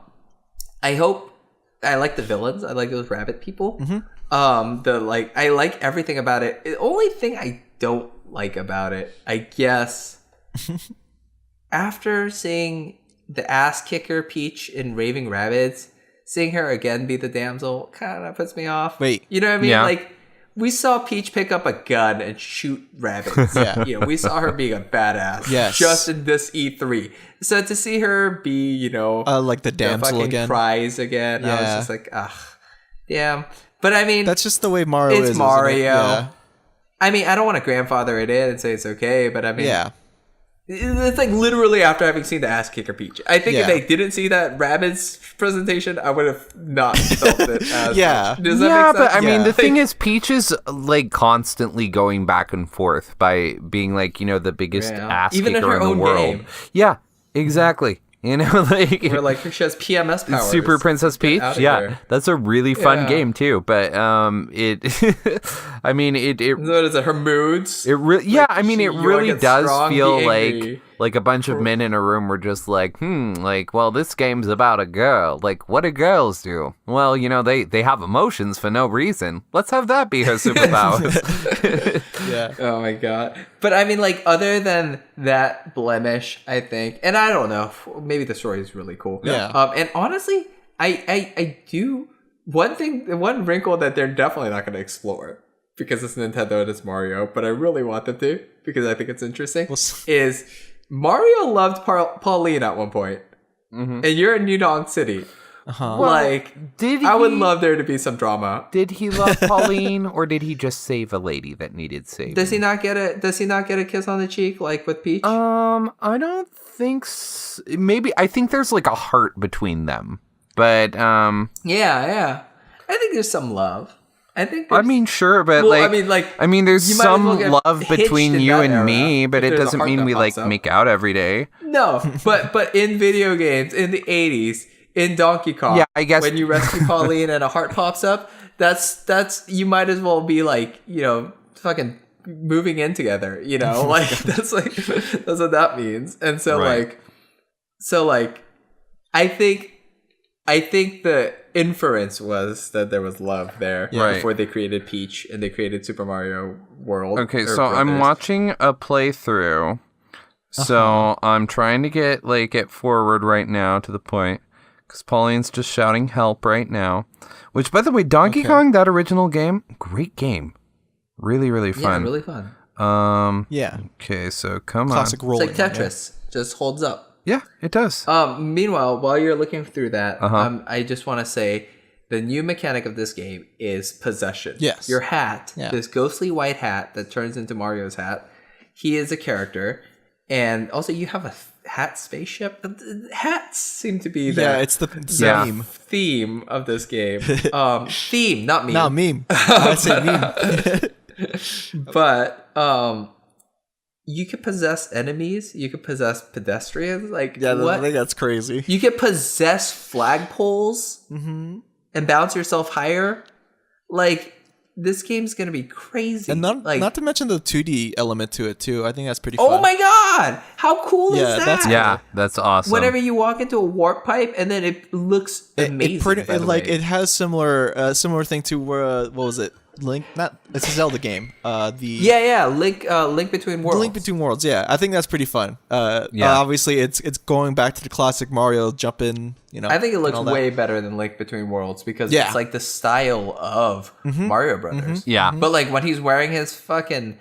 like the villains. I like those rabbit people. I like everything about it. The only thing I don't like about it, I guess, after seeing the ass kicker Peach in Raving Rabbids, seeing her again be the damsel kind of puts me off. Wait. You know what I mean? Yeah. Like, we saw Peach pick up a gun and shoot rabbits. You know, we saw her being a badass just in this E3. So to see her be, you know, like the damsel again, prize again, I was just like, ugh, damn. But I mean, that's just the way Mario is. It's Mario. Yeah. I mean, I don't want to grandfather it in and say it's okay, but I mean, it's like literally after having seen the ass kicker Peach. I think if they didn't see that Rabbids presentation, I would have not felt it as much. Does that make sense? But I mean, the thing is, Peach is like constantly going back and forth by being like, you know, the biggest ass even kicker in her the own world. game. Yeah, exactly. You know, like or like she has PMS powers. Super Princess Peach. Yeah, that's a really fun game too. But it, I mean, it. What is it? Her moods. It really, I mean, it really does feel like a bunch of men in a room were just like, like, well, this game's about a girl. Like, what do girls do? Well, you know, they have emotions for no reason. Let's have that be her superpower. Oh my god. But I mean, like, other than that blemish, I think, and I don't know, maybe the story is really cool. And honestly, I do one wrinkle that they're definitely not going to explore because it's Nintendo and it's Mario, but I really want them to because I think it's interesting. Is Mario loved Pauline at one point, and you're in New Donk City. Like, I would love there to be some drama. Did he love Pauline, or did he just save a lady that needed saving? Does he not get a kiss on the cheek like with Peach? I don't think so. Maybe I think there's like a heart between them, but I think there's some love. I mean, sure, but there's some love between you and me, but it doesn't mean we like make out every day. No, but in video games in the 80s, in Donkey Kong, I guess when you rescue Pauline and a heart pops up, that's you might as well be like, you know, fucking moving in together, you know, like that's what that means. And so I think the inference was that there was love there before they created Peach and they created Super Mario World. Okay, so I'm watching a playthrough. So I'm trying to get forward right now to the point because Pauline's just shouting help right now. Which, by the way, Donkey Kong, that original game, great game, really really fun. Yeah, really fun. Okay, so come Classic on. rolling. It's like Tetris, just holds up. Yeah, it does. Meanwhile, while you're looking through that, I just want to say the new mechanic of this game is possession. Yes. Your hat, this ghostly white hat that turns into Mario's hat, he is a character. And also you have a hat spaceship. Hats seem to be it's the theme of this game. Theme, not meme. Not meme. I say meme. But you could possess enemies. You could possess pedestrians. Like, Yeah, what? I think that's crazy. You could possess flagpoles and bounce yourself higher. Like, this game's gonna be crazy. And not to mention the 2D element to it too. I think that's pretty fun. Oh my god! How cool is that? That's awesome. Whenever you walk into a warp pipe, and then it looks amazing. It has similar thing to what was it? Link, it's a Zelda game. Link Between Worlds. Link Between Worlds. Yeah, I think that's pretty fun. Obviously, it's going back to the classic Mario jump in. I think it looks way better than Link Between Worlds because it's like the style of Mario Brothers. Yeah, but like when he's wearing his fucking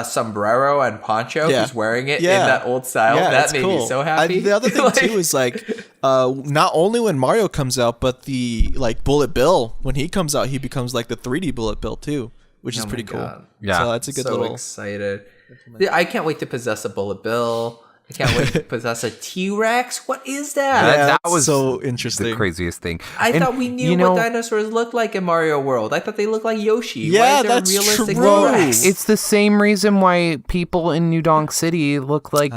sombrero and poncho, he's wearing it in that old style. That made me so happy. The other thing too is not only when Mario comes out, but the Bullet Bill, when he comes out, he becomes like the 3D Bullet Bill too, which is pretty cool. Yeah, so that's a good little. Excited. I can't wait to possess a Bullet Bill. I can't wait to possess a T-Rex. What is that? That was so interesting. The craziest thing. I thought we knew what dinosaurs looked like in Mario World. I thought they looked like Yoshi. Yeah, why is there that's a realistic true. T-Rex? It's the same reason why people in New Donk City look like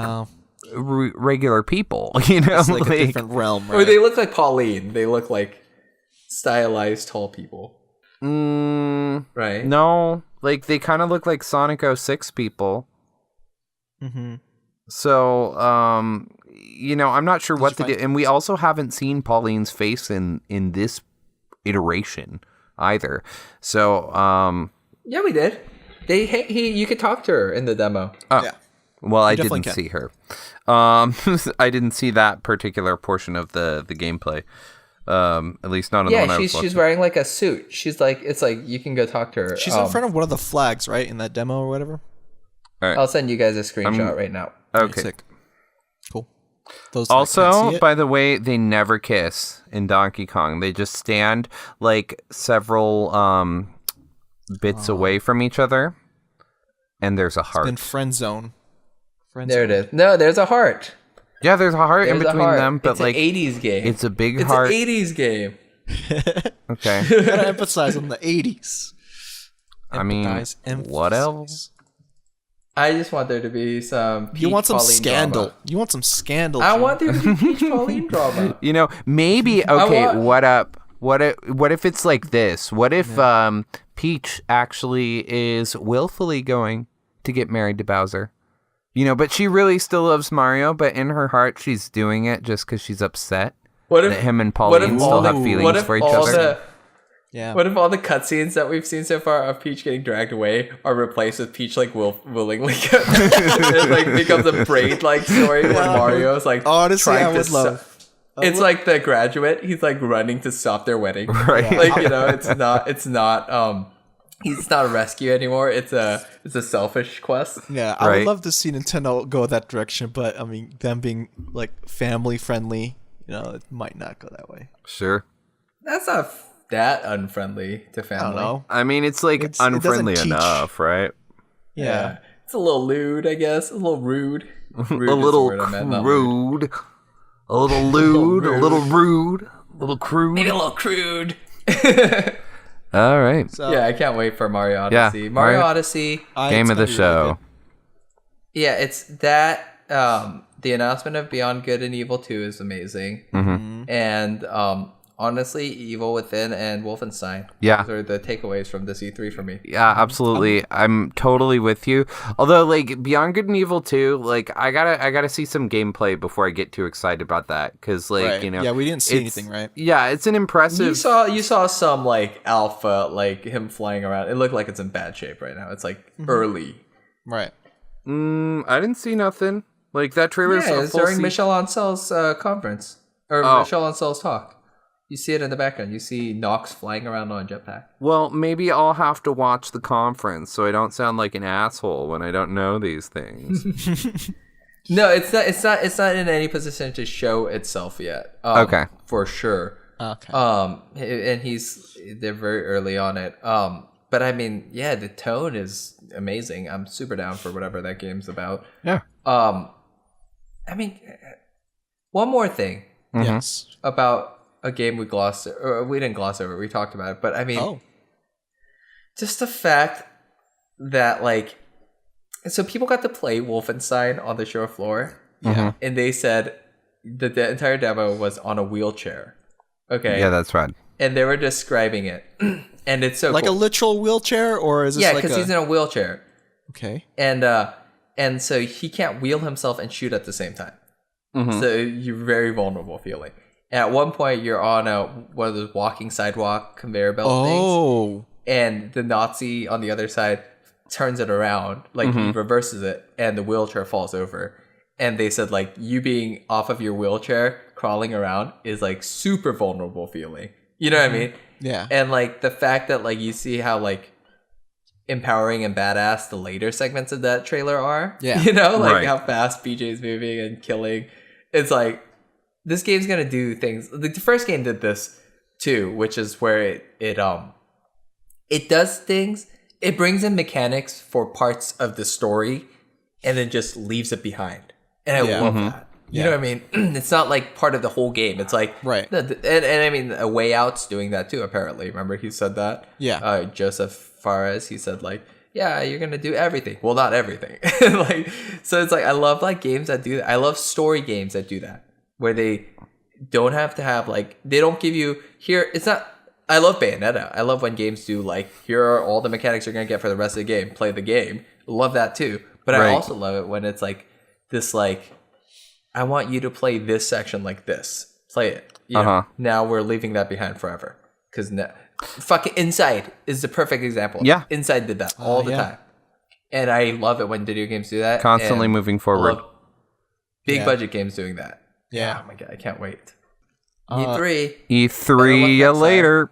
regular people. It's like a different realm, right? Or they look like Pauline. They look like stylized tall people. Right? No, they kind of look like Sonic 06 people. Mm-hmm. So, I'm not sure what to do. And we also haven't seen Pauline's face in this iteration either. So, yeah, we did. You could talk to her in the demo. Oh. Yeah. Well, I didn't see her. I didn't see that particular portion of the gameplay. At least not in the one I was watching. She's wearing like a suit. She's like, it's like you can go talk to her. She's in front of one of the flags, right, in that demo or whatever. All right. I'll send you guys a screenshot right now. Okay. Sick. Cool. Those Also, by the way, they never kiss in Donkey Kong. They just stand like several bits away from each other, and there's a heart. In friend zone. There it is. No, there's a heart. Yeah, there's a heart in between them, but it's an 80s game. It's a big heart. It's an 80s game. Okay. Gotta emphasize on the 80s. I mean, what else? I just want there to be some Peach, You want some Pauline scandal. drama. You want some scandal. I want there to be Peach Pauline drama. Maybe, okay, what if it's like this? What if Peach actually is willfully going to get married to Bowser? But she really still loves Mario, but in her heart she's doing it just because she's upset that him and Pauline still have feelings for each other. What if all the cutscenes that we've seen so far of Peach getting dragged away are replaced with Peach willingly it becomes a Braid story where Mario's honestly, trying I would love. It's like The Graduate. He's running to stop their wedding. Right. It's not he's not a rescue anymore. It's a selfish quest. Yeah, I would love to see Nintendo go that direction, but I mean, them being family friendly, it might not go that way. Sure. That's not that unfriendly to family. I don't know. I mean, it's unfriendly enough, right? Yeah. It's a little lewd, I guess. A little rude. A little crude. A little lewd. A little rude. A little crude. Maybe a little crude. All right. So, I can't wait for Mario Odyssey. Yeah, Mario Odyssey. Game of the show. Really yeah, it's that. The announcement of Beyond Good and Evil 2 is amazing. Mm-hmm. And honestly, Evil Within and Wolfenstein. Yeah. Those are the takeaways from this E3 for me. Yeah, absolutely. I'm totally with you. Although, Beyond Good and Evil 2, I gotta see some gameplay before I get too excited about that. Because, right. Yeah, we didn't see anything, right? Yeah, it's an impressive... You saw some, alpha, him flying around. It looked like it's in bad shape right now. It's, early. Right. I didn't see nothing. That trailer's it's during Michel Ancel's conference. Or Michel Ancel's talk. You see it in the background. You see Nox flying around on a jetpack. Well, maybe I'll have to watch the conference so I don't sound like an asshole when I don't know these things. No, it's not in any position to show itself yet. Okay. For sure. Okay. And they're very early on it. But I mean, yeah, the tone is amazing. I'm super down for whatever that game's about. Yeah. I mean, one more thing. Yes. About a game we glossed, or we didn't gloss over. We talked about it, but I mean, just the fact that And so people got to play Wolfenstein on the show floor. Yeah. And they said that the entire demo was on a wheelchair. Okay. Yeah, that's right. And they were describing it. And it's so like cool. a literal wheelchair, or is this like because he's in a wheelchair. Okay. And so he can't wheel himself and shoot at the same time. So you're very vulnerable feeling. And at one point, you're on one of those walking sidewalk conveyor belt things. And the Nazi on the other side turns it around, like he reverses it, and the wheelchair falls over. And they said, like, you being off of your wheelchair, crawling around, is like super vulnerable feeling. You know what I mean? Yeah. And like the fact that like you see how like empowering and badass the later segments of that trailer are. Yeah. You know, like how fast BJ's moving and killing. It's like this game's gonna do things. The first game did this too, which is where it does things. It brings in mechanics for parts of the story and then just leaves it behind. And I love that. You know what I mean? It's not like part of the whole game. It's like, and I mean, A Way Out's doing that too, apparently. Remember he said that? Yeah. Joseph Fares, he said like, yeah, you're going to do everything. Well, not everything. Like, so it's like, I love like games that do that. I love story games that do that, where they don't have to have like, they don't give you here. It's not, I love Bayonetta. I love when games do like, here are all the mechanics you're going to get for the rest of the game. Play the game. Love that too. But I also love it when it's like this, like, I want you to play this section like this. Play it. You know? Now we're leaving that behind forever. Because fucking Inside is the perfect example. Yeah. Inside did that all the time. And I love it when video games do that. Constantly moving forward. Big budget games doing that. Yeah. Oh my God, I can't wait. E3. E3 later.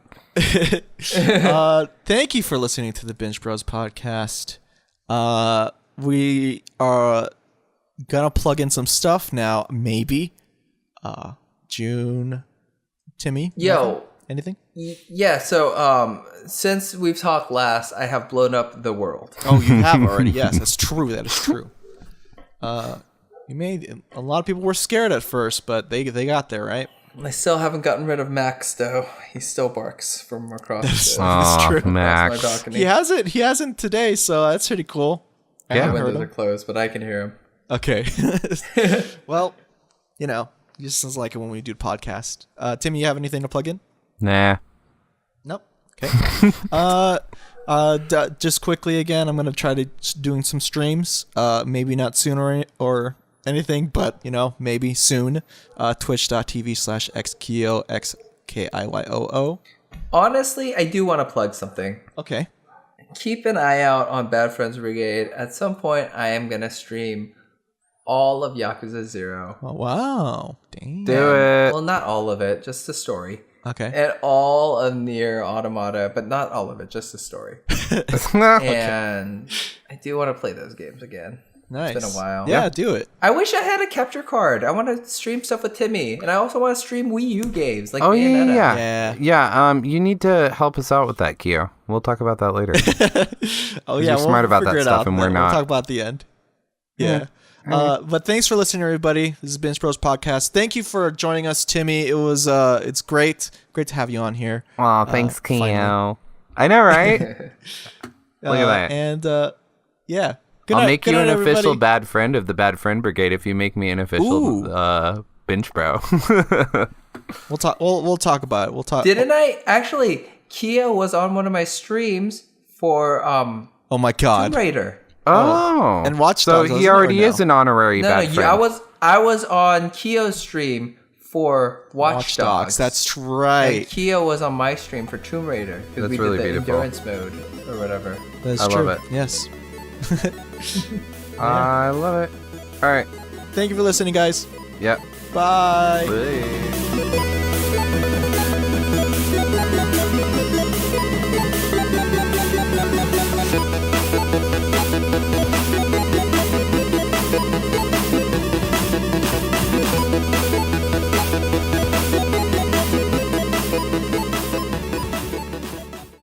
Thank you for listening to the Binch Bros podcast. We are gonna plug in some stuff now, maybe. June. Timmy? Yo. Anything? Yeah, so since we've talked last, I have blown up the world. Oh, you have already. Yes, that's true. That is true. A lot of people were scared at first, but they got there, right? I still haven't gotten rid of Max, though. He still barks from across. That's true. Max. That's my He hasn't today, so that's pretty cool. Yeah, windows are closed, but I can hear him. Okay. Well, you know, it just sounds like it when we do podcast. Timmy, you have anything to plug in? Nah. Nope. Okay. Just quickly again, I'm gonna try to doing some streams. Maybe not soon or anything, but you know, maybe soon. Twitch.tv/xkio XKIYOO. Honestly, I do want to plug something. Okay. Keep an eye out on Bad Friends Brigade. At some point, I am gonna stream all of Yakuza 0. Oh, wow. Damn. Do it. Well, not all of it, just the story. Okay. And all of Nier Automata, but not all of it, just the story. And I do want to play those games again. Nice. It's been a while. Yeah, do it. I wish I had a capture card. I want to stream stuff with Timmy, and I also want to stream Wii U games like Bayonetta. Yeah. You need to help us out with that, Kyo. We'll talk about that later. You're smart about that stuff, and we're not. We'll talk about the end. Yeah. But thanks for listening, everybody. This is Binch Bros Podcast. Thank you for joining us, Timmy. It was it's great to have you on here. Oh, thanks, Kyo. I know, right? Look at that. And yeah. I'll make you an official bad friend of the Bad Friend Brigade if you make me an official Binch Bro. We'll talk. We'll talk about it. We'll talk. Didn't I actually? Kia was on one of my streams for oh my God, Tomb Raider. Oh, and Watch Dogs. So he already is an honorary bad friend. I was on Kyo's stream for Watch Dogs. That's right. And Kyo was on my stream for Tomb Raider because we really did the beautiful. endurance mode or whatever. That's true. Love it. Yes. I love it. All right. Thank you for listening, guys. Yep. Bye. Bye.